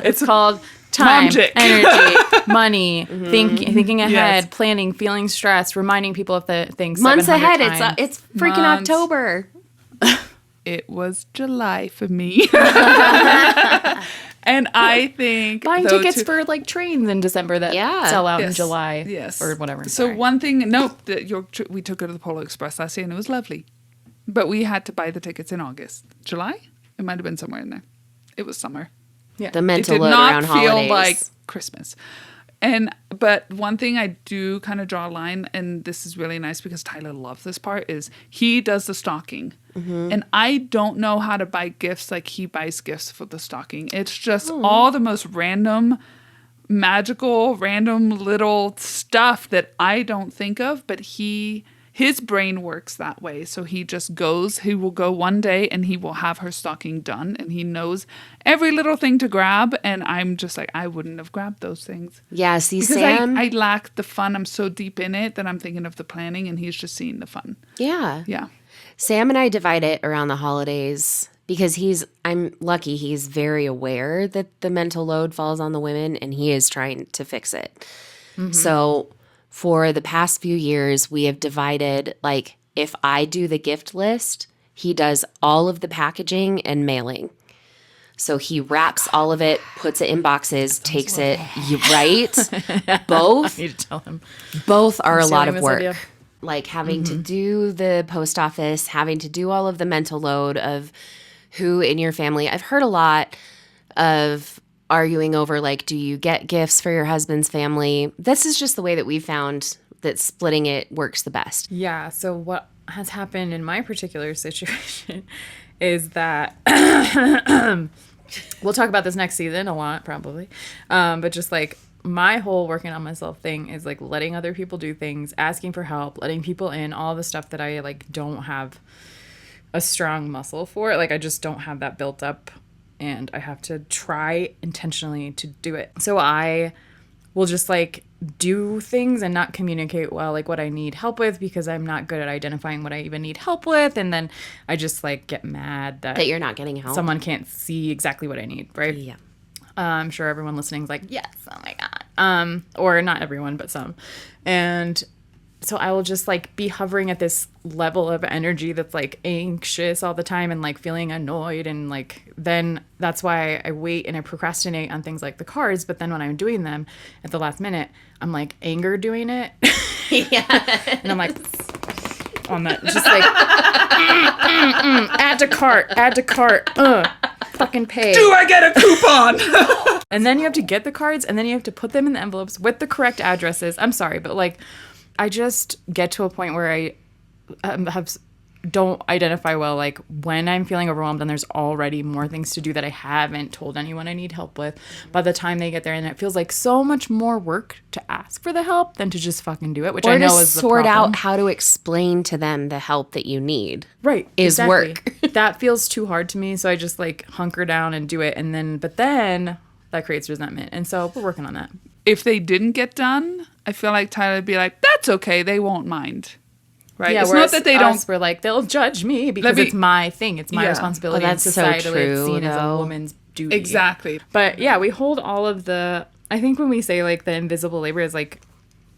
It's called time, Momjic. energy, money, thinking ahead, planning, feeling stressed, reminding people of the things Months ahead. times. It's freaking October. It was July for me. And I think buying tickets for like trains in December that sell out in July or whatever. So one thing, that we took her to the Polar Express last year and it was lovely. But we had to buy the tickets in August. July? It might have been somewhere in there. It was summer. Yeah. The mental load around holidays. It did not feel like Christmas. But one thing I do kind of draw a line, and this is really nice because Tyler loves this part, is he does the stocking. And I don't know how to buy gifts like he buys gifts for the stocking. It's just all the most random, magical, random little stuff that I don't think of, but his brain works that way. So he just goes, he will go one day and he will have her stocking done, and he knows every little thing to grab. And I'm just like, I wouldn't have grabbed those things. Yeah, see, because Sam. I lack the fun. I'm so deep in it that I'm thinking of the planning, and he's just seeing the fun. Yeah. Yeah. Sam and I divide it around the holidays because I'm lucky, he's very aware that the mental load falls on the women, and he is trying to fix it. So for the past few years, we have divided, like, if I do the gift list, he does all of the packaging and mailing. So he wraps all of it, puts it in boxes, takes it, right? Both. I need to tell him. Both are a lot of work. Idea. Like having to do the post office, having to do all of the mental load of who in your family. I've heard a lot of arguing over, like, do you get gifts for your husband's family? This is just the way that we found that splitting it works the best. Yeah. So what has happened in my particular situation is that we'll talk about this next season a lot, probably. But just like my whole working on myself thing is like letting other people do things, asking for help, letting people in, all the stuff that I like don't have a strong muscle for. Like I just don't have that built up, and I have to try intentionally to do it. So I will just like do things and not communicate well, like what I need help with, because I'm not good at identifying what I even need help with. And then I just like get mad that you're not getting help. Someone can't see exactly what I need, right? Yeah. I'm sure everyone listening is like, yes, oh my God. Or not everyone, but some. And so I will just like be hovering at this level of energy that's like anxious all the time and like feeling annoyed. And like, then that's why I wait and I procrastinate on things like the cards. But then when I'm doing them at the last minute, I'm like anger doing it. Yeah. And I'm like, on that, just like, add to cart, fucking pay. Do I get a coupon? And then you have to get the cards, and then you have to put them in the envelopes with the correct addresses. I'm sorry, but like, I just get to a point where I don't identify well, like when I'm feeling overwhelmed and there's already more things to do that I haven't told anyone I need help with by the time they get there. And it feels like so much more work to ask for the help than to just fucking do it, which I know is the problem. Or to sort out how to explain to them the help that you need. Right. Is exactly. work. That feels too hard to me. So I just like hunker down and do it. But then that creates resentment. And so we're working on that. If they didn't get done, I feel like Tyler would be like, that's okay. They won't mind. right? Yeah, It's not that they don't. We're like, they'll judge me because it's my thing. It's my Yeah. responsibility. Oh, In that's so society, it's true, seen as a though. woman's duty. Exactly. But yeah, we hold all of the, I think when we say like the invisible labor is like,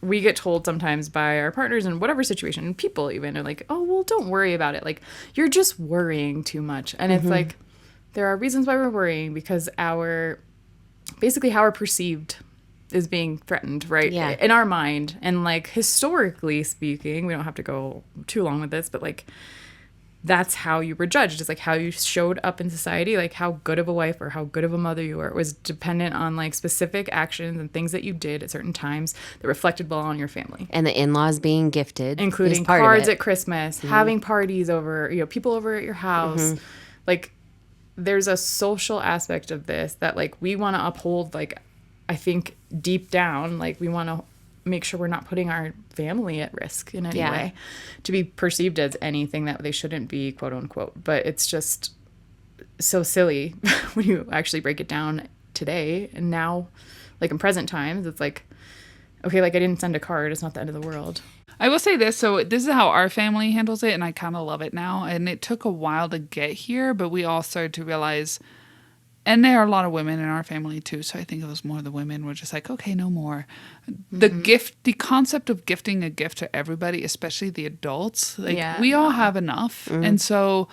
we get told sometimes by our partners in whatever situation, and people even are like, oh, well, don't worry about it. Like, you're just worrying too much. And it's like, there are reasons why we're worrying, because basically how we're perceived is being threatened, right? Yeah. In our mind. And like, historically speaking, we don't have to go too long with this, but like, that's how you were judged. It's like how you showed up in society, like how good of a wife or how good of a mother you were. It was dependent on like specific actions and things that you did at certain times that reflected well on your family. And the in-laws being gifted, Including is part of cards it. at Christmas, having parties over, people over at your house. Like, there's a social aspect of this that like we want to uphold. Like, I think deep down, like we want to make sure we're not putting our family at risk in any way to be perceived as anything that they shouldn't be, quote unquote. But it's just so silly when you actually break it down today. And now, like in present times, it's like, okay, like I didn't send a card. It's not the end of the world. I will say this. So this is how our family handles it, and I kind of love it now. And it took a while to get here, but we all started to realize, and there are a lot of women in our family too, so I think it was more the women were just like, okay, no more. The concept of gifting a gift to everybody, especially the adults, like we all have enough. And so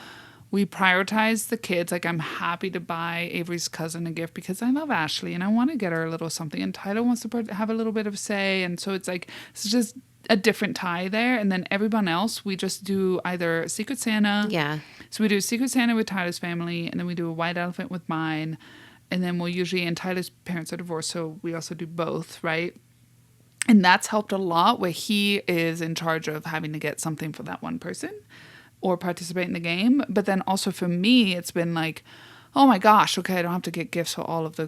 we prioritize the kids. Like, I'm happy to buy Avery's cousin a gift because I love Ashley and I want to get her a little something. And Tyler wants to have a little bit of say. And so it's like, it's just a different tie there. And then everyone else, we just do either Secret Santa. Yeah. So we do Secret Santa with Tyler's family, and then we do a white elephant with mine. And then we'll usually, and Tyler's parents are divorced, so we also do both, right? And that's helped a lot, where he is in charge of having to get something for that one person or participate in the game. But then also for me, it's been like, oh my gosh, okay, I don't have to get gifts for all of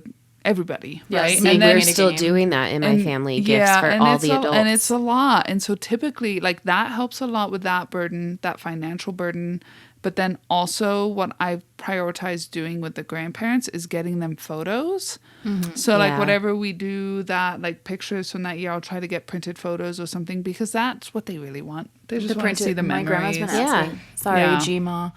everybody, right? See, And we're then still doing that in my family, gifts for all the adults. And it's a lot. And so typically, like, that helps a lot with that burden, that financial burden. But then also what I've prioritized doing with the grandparents is getting them photos. So like whatever we do, that like pictures from that year, I'll try to get printed photos or something, because that's what they really want. They just want to see the My grandma's memories. been asking. Sorry, Yeah. Gma.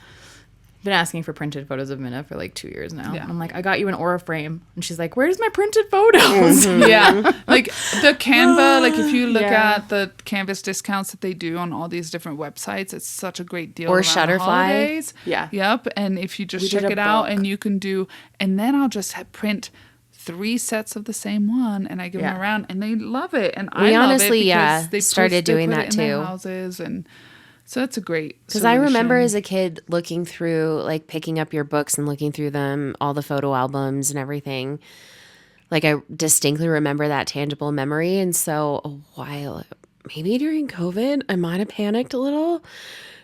Been asking for printed photos of Minna for like 2 years now. Yeah. And I'm like, I got you an Aura frame. And she's like, where's my printed photos? Yeah, like the Canva, like if you look at the Canvas discounts that they do on all these different websites, it's such a great deal. Or around the Shutterfly. holidays. Yeah. Yep. And if you just We did check a it out, book. and you can do, and then I'll just print 3 sets of the same one, and I give them Yeah. around, and they love it. And We I honestly, love it because they started doing put that it in their too. houses, and so that's a great. Because I remember solution. as a kid looking through, like picking up your books and looking through them, all the photo albums and everything. Like, I distinctly remember that tangible memory. And so a while, maybe during COVID, I might have panicked a little.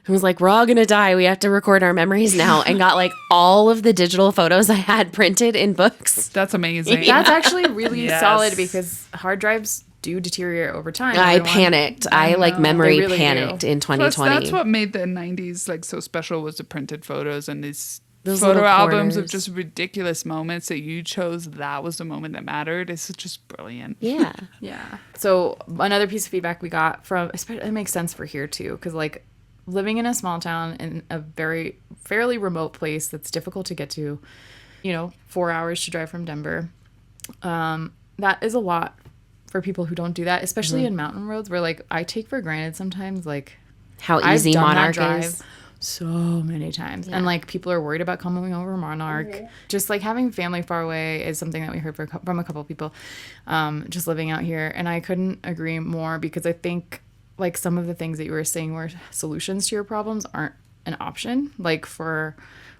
I was like, we're all going to die. We have to record our memories now. And got like all of the digital photos I had printed in books. That's amazing. That's actually really Yes. solid, because hard drives do deteriorate over time. I everyone. panicked. I like memory They really panicked do. in Plus, 2020. that's what made the 90s like so special, was the printed photos and these Those photo little albums of corners. just ridiculous moments that you chose. That was the moment that mattered. It's just brilliant. Yeah. Yeah. So another piece of feedback we got from, it makes sense for here too, because like living in a small town in a fairly remote place that's difficult to get to, 4 hours to drive from Denver. That is a lot for people who don't do that, especially in mountain roads, where like I take for granted sometimes, like How I've easy done that Monarch drive is. so many times, and like people are worried about coming over Monarch. Just like having family far away is something that we heard from a couple of people just living out here, and I couldn't agree more, because I think like some of the things that you were saying were solutions to your problems aren't an option, like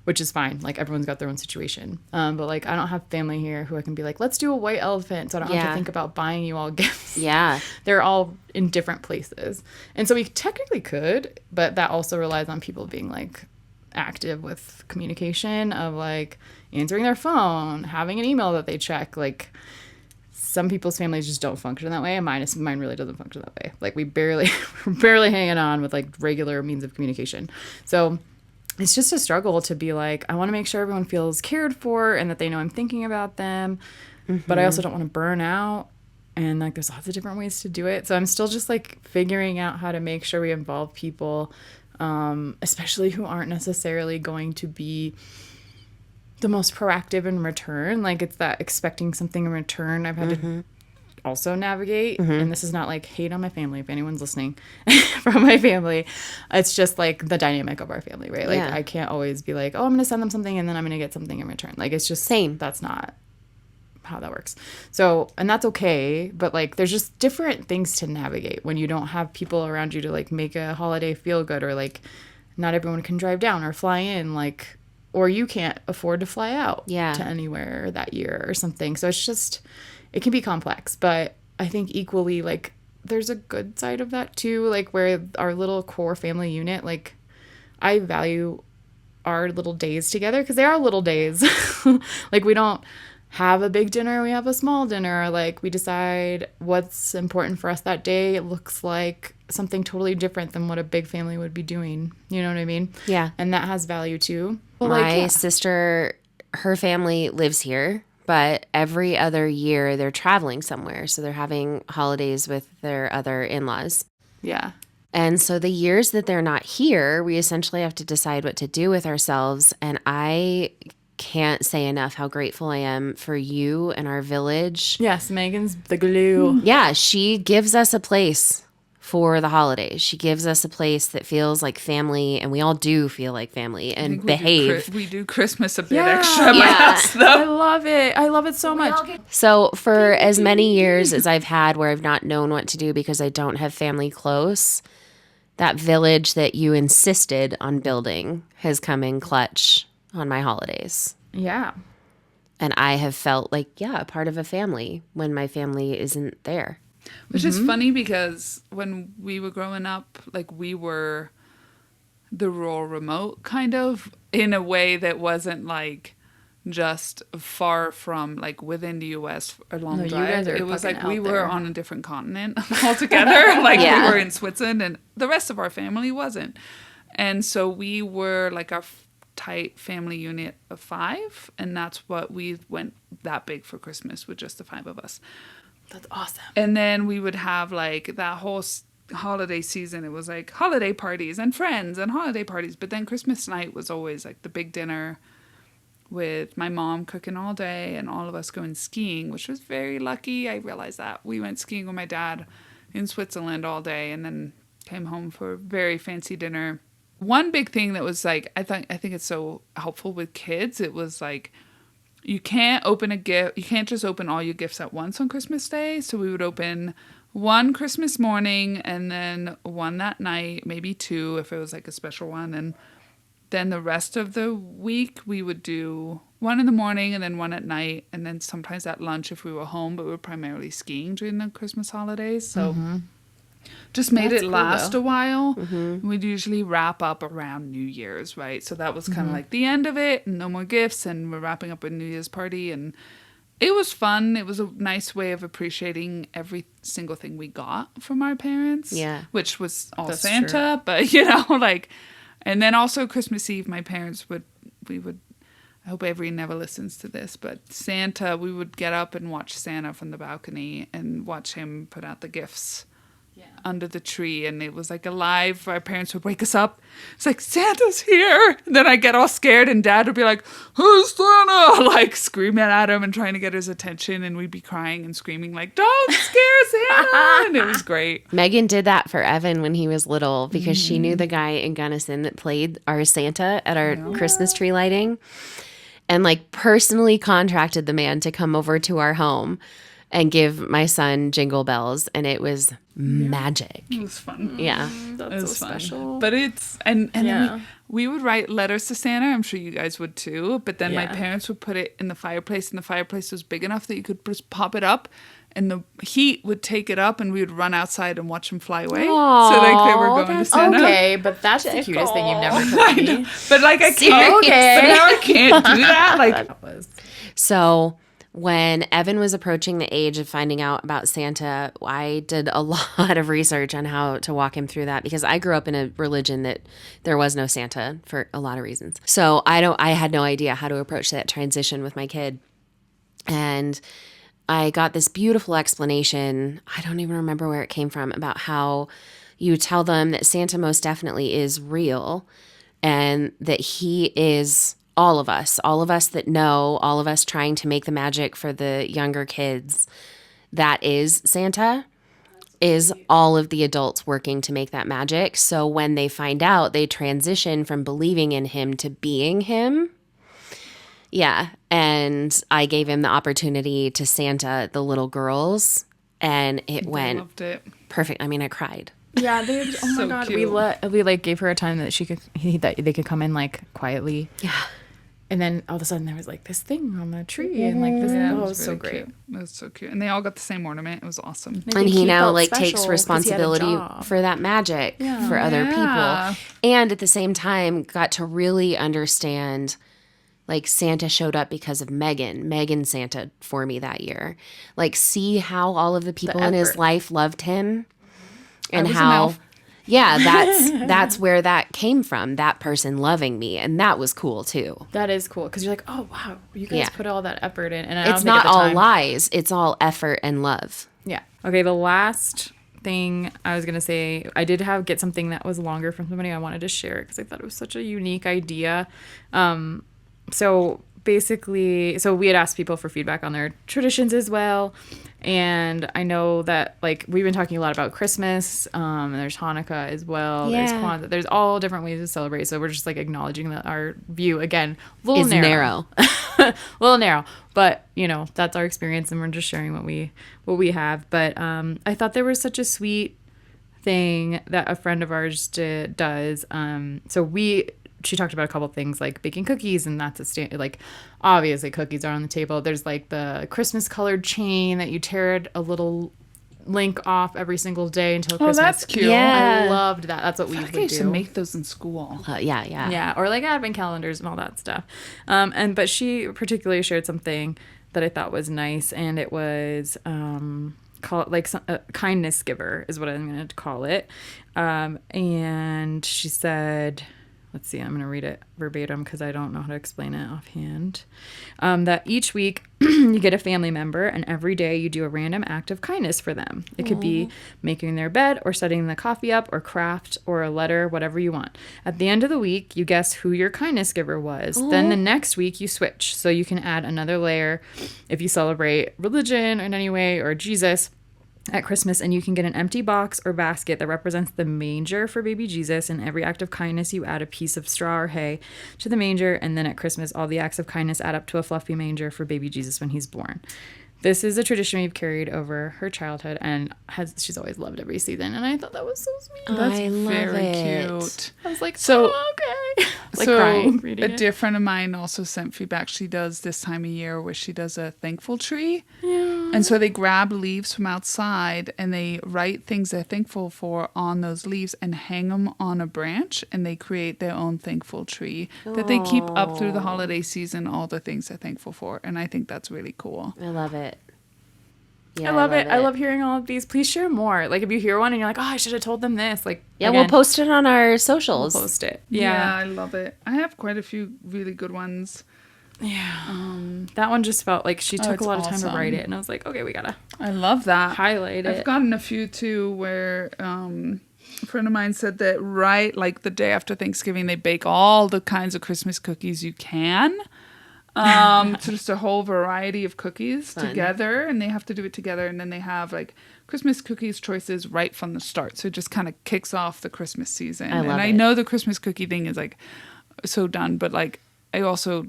which is fine, like everyone's got their own situation, but like I don't have family here who I can be like, let's do a white elephant, so I don't have to think about buying you all gifts. Yeah. They're all in different places, and so we technically could, but that also relies on people being like active with communication, of like answering their phone, having an email that they check. Like some people's families just don't function that way, and mine really doesn't function that way. Like we're barely hanging on with like regular means of communication. So it's just a struggle to be like, I want to make sure everyone feels cared for and that they know I'm thinking about them, but I also don't want to burn out And like there's lots of different ways to do it. So I'm still just like figuring out how to make sure we involve people, especially who aren't necessarily going to be the most proactive in return. Like it's that expecting something in return I've had to also navigate. And this is not like hate on my family if anyone's listening from my family. It's just like the dynamic of our family, right? Like I can't always be like, oh, I'm gonna send them something and then I'm gonna get something in return. Like it's just Same. That's not how that works. So, and that's okay, but like there's just different things to navigate when you don't have people around you to like make a holiday feel good, or like not everyone can drive down or fly in, like, or you can't afford to fly out to anywhere that year or something. So it's just, it can be complex, but I think equally like there's a good side of that too, like where our little core family unit, like I value our little days together because they are little days. Like we don't have a big dinner, we have a small dinner. Like we decide what's important for us that day. It looks like something totally different than what a big family would be doing. You know what I mean? Yeah. And that has value too. But My sister, her family lives here, but every other year they're traveling somewhere. So they're having holidays with their other in-laws. Yeah. And so the years that they're not here, we essentially have to decide what to do with ourselves. And I can't say enough how grateful I am for you and our village. Yes, Megan's the glue. Yeah, she gives us a place for the holidays. She gives us a place that feels like family, and we all do feel like family and behave. We do Christmas a bit extra at my house, though. I love it. I love it so much. So for as many years as I've had where I've not known what to do because I don't have family close, that village that you insisted on building has come in clutch on my holidays. Yeah. And I have felt like, a part of a family when my family isn't there. Which is funny because when we were growing up, like we were the rural remote kind of in a way that wasn't like just far from like within the US a long No, you drive. guys are It was fucking like we out were there. on a different continent altogether. Like Yeah. we were in Switzerland and the rest of our family wasn't. And so we were like our tight family unit of 5, and that's what we went that big for Christmas with just the 5 of us. That's awesome. And then we would have like that whole holiday season. It was like holiday parties and friends and holiday parties. But then Christmas night was always like the big dinner with my mom cooking all day and all of us going skiing, which was very lucky. I realized that. We went skiing with my dad in Switzerland all day and then came home for a very fancy dinner. One big thing that was like, I think it's so helpful with kids. It was like, you can't open a gift. You can't just open all your gifts at once on Christmas Day. So we would open one Christmas morning and then one that night, maybe 2 if it was like a special one. And then the rest of the week we would do one in the morning and then one at night. And then sometimes at lunch if we were home, but we were primarily skiing during the Christmas holidays. So just made That's it cool, last though. a while. We'd usually wrap up around New Year's, right? So that was kind of like the end of it, and no more gifts, and we're wrapping up a New Year's party, and it was fun. It was a nice way of appreciating every single thing we got from our parents. Yeah. Which was all That's Santa, but you know, like, and then also Christmas Eve, my parents we would, I hope Avery never listens to this, but Santa, we would get up and watch Santa from the balcony and watch him put out the gifts under the tree, and it was like alive. Our parents would wake us up. It's like, Santa's here. And then I get all scared, and Dad would be like, who's Santa? Like screaming at him and trying to get his attention, and we'd be crying and screaming like, don't scare Santa. And it was great. Megan did that for Evan when he was little because she knew the guy in Gunnison that played our Santa at our Christmas tree lighting, and like personally contracted the man to come over to our home and give my son jingle bells, and it was magic. It was fun. Yeah. It That's was so fun. special. But it's, and then Yeah. we would write letters to Santa. I'm sure you guys would too. But then my Yeah. parents would put it in the fireplace, and the fireplace was big enough that you could just pop it up, and the heat would take it up, and we would run outside and watch them fly away. So like they were Aw, going to that's Santa. Okay, but that's the cutest thing you've never told me. But like I can't. Seriously. But now I can't do that. Like That was So when Evan was approaching the age of finding out about Santa, I did a lot of research on how to walk him through that because I grew up in a religion that there was no Santa for a lot of reasons. So I had no idea how to approach that transition with my kid. And I got this beautiful explanation. I don't even remember where it came from, about how you tell them that Santa most definitely is real and that he is all of us that know, all of us trying to make the magic for the younger kids. That is Santa, is all of the adults working to make that magic. So when they find out, they transition from believing in him to being him. Yeah. And I gave him the opportunity to Santa the little girls, and it I went loved it. perfect. I mean, I cried. Yeah, they. Oh my So god, cute. we like gave her a time that that they could come in like quietly. Yeah. And then all of a sudden there was like this thing on the tree and like this. Yeah, Oh, it it was was so really great. cute. It was so cute. And they all got the same ornament. It was awesome. I And think he now felt like special takes 'cause he had a responsibility job. for that magic for other Yeah. people. And at the same time got to really understand, like, Santa showed up because of Megan Santa for me that year. Like, see how all of the people in his effort. life loved him, and was an how elf. yeah, that's where that came from, that person loving me, and that was cool too. That is cool because you're like, oh wow, you guys Yeah. put all that effort in, and I don't It's think at not the all time- lies, it's all effort and love. Yeah. Okay. The last thing I was gonna say, I did get something that was longer from somebody. I wanted to share it because I thought it was such a unique idea. So basically, so we had asked people for feedback on their traditions as well. And I know that, like, we've been talking a lot about Christmas, and there's Hanukkah as well. There's Yeah. Kwanzaa. There's all different ways to celebrate. So we're just like acknowledging that our view, again, a little Is narrow. A little narrow, but you know, that's our experience, and we're just sharing what we have. But I thought there was such a sweet thing that a friend of ours does. She talked about a couple things like baking cookies, and that's like obviously cookies are on the table. There's like the Christmas colored chain that you tear a little link off every single day until Christmas. that's cute. Yeah. I loved that. That's what we I would think I used to do. make those in school. Yeah. Yeah, or like advent calendars and all that stuff. But she particularly shared something that I thought was nice, and it was call like kindness giver is what I'm going to call it. And she said, let's see, I'm going to read it verbatim because I don't know how to explain it offhand. That each week you get a family member, and every day you do a random act of kindness for them. It could be making their bed, or setting the coffee up, or craft, or a letter, whatever you want. At the end of the week, you guess who your kindness giver was. Then the next week you switch, so you can add another layer if you celebrate religion in any way, or Jesus at Christmas, and you can get an empty box or basket that represents the manger for baby Jesus. And every act of kindness, you add a piece of straw or hay to the manger. And then at Christmas, all the acts of kindness add up to a fluffy manger for baby Jesus when he's born. This is a tradition we've carried over her childhood, and she's always loved every season. And I thought that was so sweet. That's I love very it. cute. I was like, So- oh, okay. Like so crying, reading a it. dear friend of mine also sent feedback. She does this time of year where she does a thankful tree. Yeah. And so they grab leaves from outside and they write things they're thankful for on those leaves and hang them on a branch, and they create their own thankful tree that they keep up through the holiday season, all the things they're thankful for. And I think that's really cool. I love it. Yeah, I love it. I love hearing all of these. Please share more. Like, if you hear one and you're like, oh, I should have told them this. Like, Yeah, again, we'll post it on our socials. we'll post it. Yeah, Yeah. I love it. I have quite a few really good ones. That one just felt like she took it's a lot of time to awesome. write it. And I was like, okay, we got to I love that. highlight I've it. gotten a few too where a friend of mine said that right like the day after Thanksgiving they bake all the kinds of Christmas cookies you can. So just a whole variety of cookies together, and they have to do it together, and then they have like Christmas cookies choices right from the start. So it just kind of kicks off the Christmas season. I love and I it. know the Christmas cookie thing is like so done, but like I also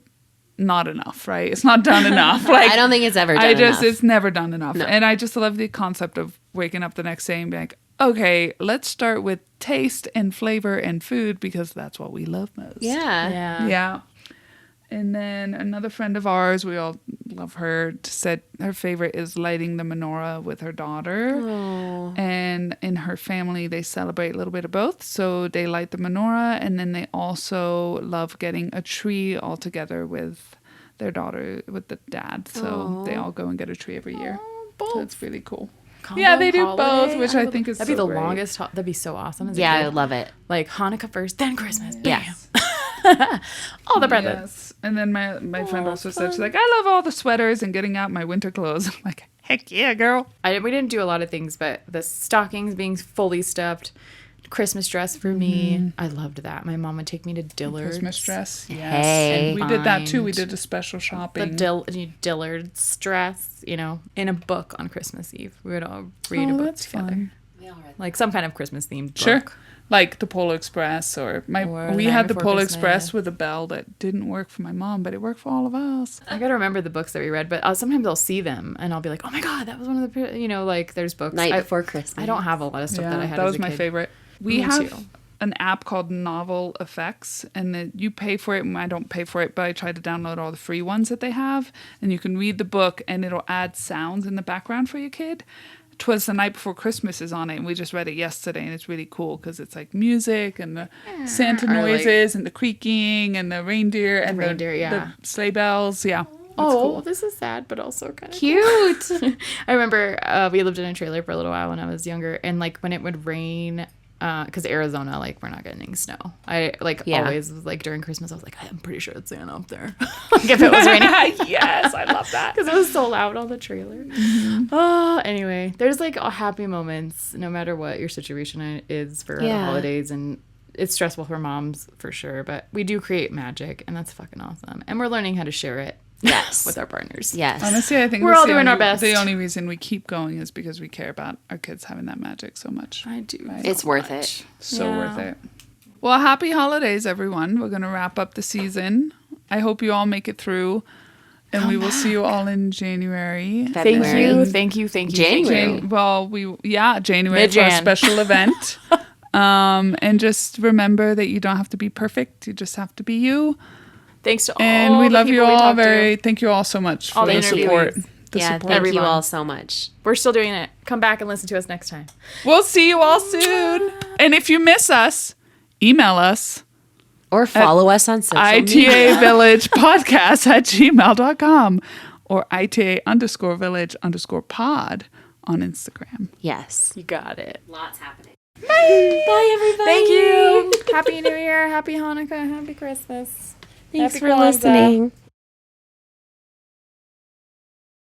not enough, right? It's not done enough. Like I don't think it's ever done enough. enough. It's never done enough. No. And I just love the concept of waking up the next day and being like, okay, let's start with taste and flavor and food because that's what we love most. Yeah. Yeah. Yeah. And then another friend of ours, we all love her, said her favorite is lighting the menorah with her daughter. Oh. And in her family, they celebrate a little bit of both. So they light the menorah, and then they also love getting a tree all together with their daughter, with the dad. So they all go and get a tree every year. So it's really cool. Combo Yeah, they do holiday. both, which I think is that'd be so the great. longest. That'd be so awesome. As a Yeah, I kid. love it. Like Hanukkah first, then Christmas. Bam. Yes. All the presents. Yes. And then my friend also said, she's like, I love all the sweaters and getting out my winter clothes. I'm like, heck yeah, girl. We didn't do a lot of things, but the stockings being fully stuffed, Christmas dress for me. I loved that. My mom would take me to Dillard's. Christmas dress. Yes. Hey. And we did that too. We did a special The shopping. Dillard's dress, you know, in a book on Christmas Eve. We would all read a book That's together. fun. Like some kind of Christmas themed book. Sure. Like the Polar Express or we The had Night the Before Polar Christmas. Express with a bell that didn't work for my mom, but it worked for all of us. I gotta remember the books that we read, but sometimes I'll see them and I'll be like, oh my God, that was one of the, you know, like there's books. Night Before Christmas. I don't have a lot of stuff that I had that as was a my kid. favorite. We Me have too. an app called Novel Effects, and then you pay for it. And I don't pay for it, but I try to download all the free ones that they have, and you can read the book, and it'll add sounds in the background for your kid. 'Twas the Night Before Christmas is on it, and we just read it yesterday, and it's really cool because it's like music and the Santa Or, like- noises and the creaking and the reindeer and the sleigh bells. Yeah. Oh, this is sad, but also kind of Cute. I remember we lived in a trailer for a little while when I was younger, and like when it would rain, because Arizona, like we're not getting snow. I always like during Christmas, I was like, I'm pretty sure it's Santa up there. Like if it was raining, Yes, I love that. because it was so loud on the trailer. Anyway, there's like happy moments no matter what your situation is for the holidays, and it's stressful for moms for sure, but we do create magic, and that's fucking awesome, and we're learning how to share it. Yes. With our partners. Yes. Honestly, I think We're that's all the doing our only- best. The only reason we keep going is because we care about our kids having that magic so much. I do. Right. It's worth it. So Yeah. worth it. Well, happy holidays, everyone. We're going to wrap up the season. I hope you all make it through. And we will see you all in January. February. Thank you. January. January for a Mid-Jan. special event. And just remember that you don't have to be perfect. You just have to be you. Thanks to all And we the love you people we all talked to. thank you all so much for All the the support. interviewees. The Yeah, support. thank you Everyone. all so much. We're still doing it. Come back and listen to us next time. We'll see you all soon. And if you miss us, email us. Or follow us on social media. ITA Village Podcast at gmail.com or ITA_village_pod on Instagram. Yes. You got it. Lots happening. Bye, everybody. Thank you. Happy New Year. Happy Hanukkah. Happy Christmas. Thanks Happy for Kwanzaa. listening.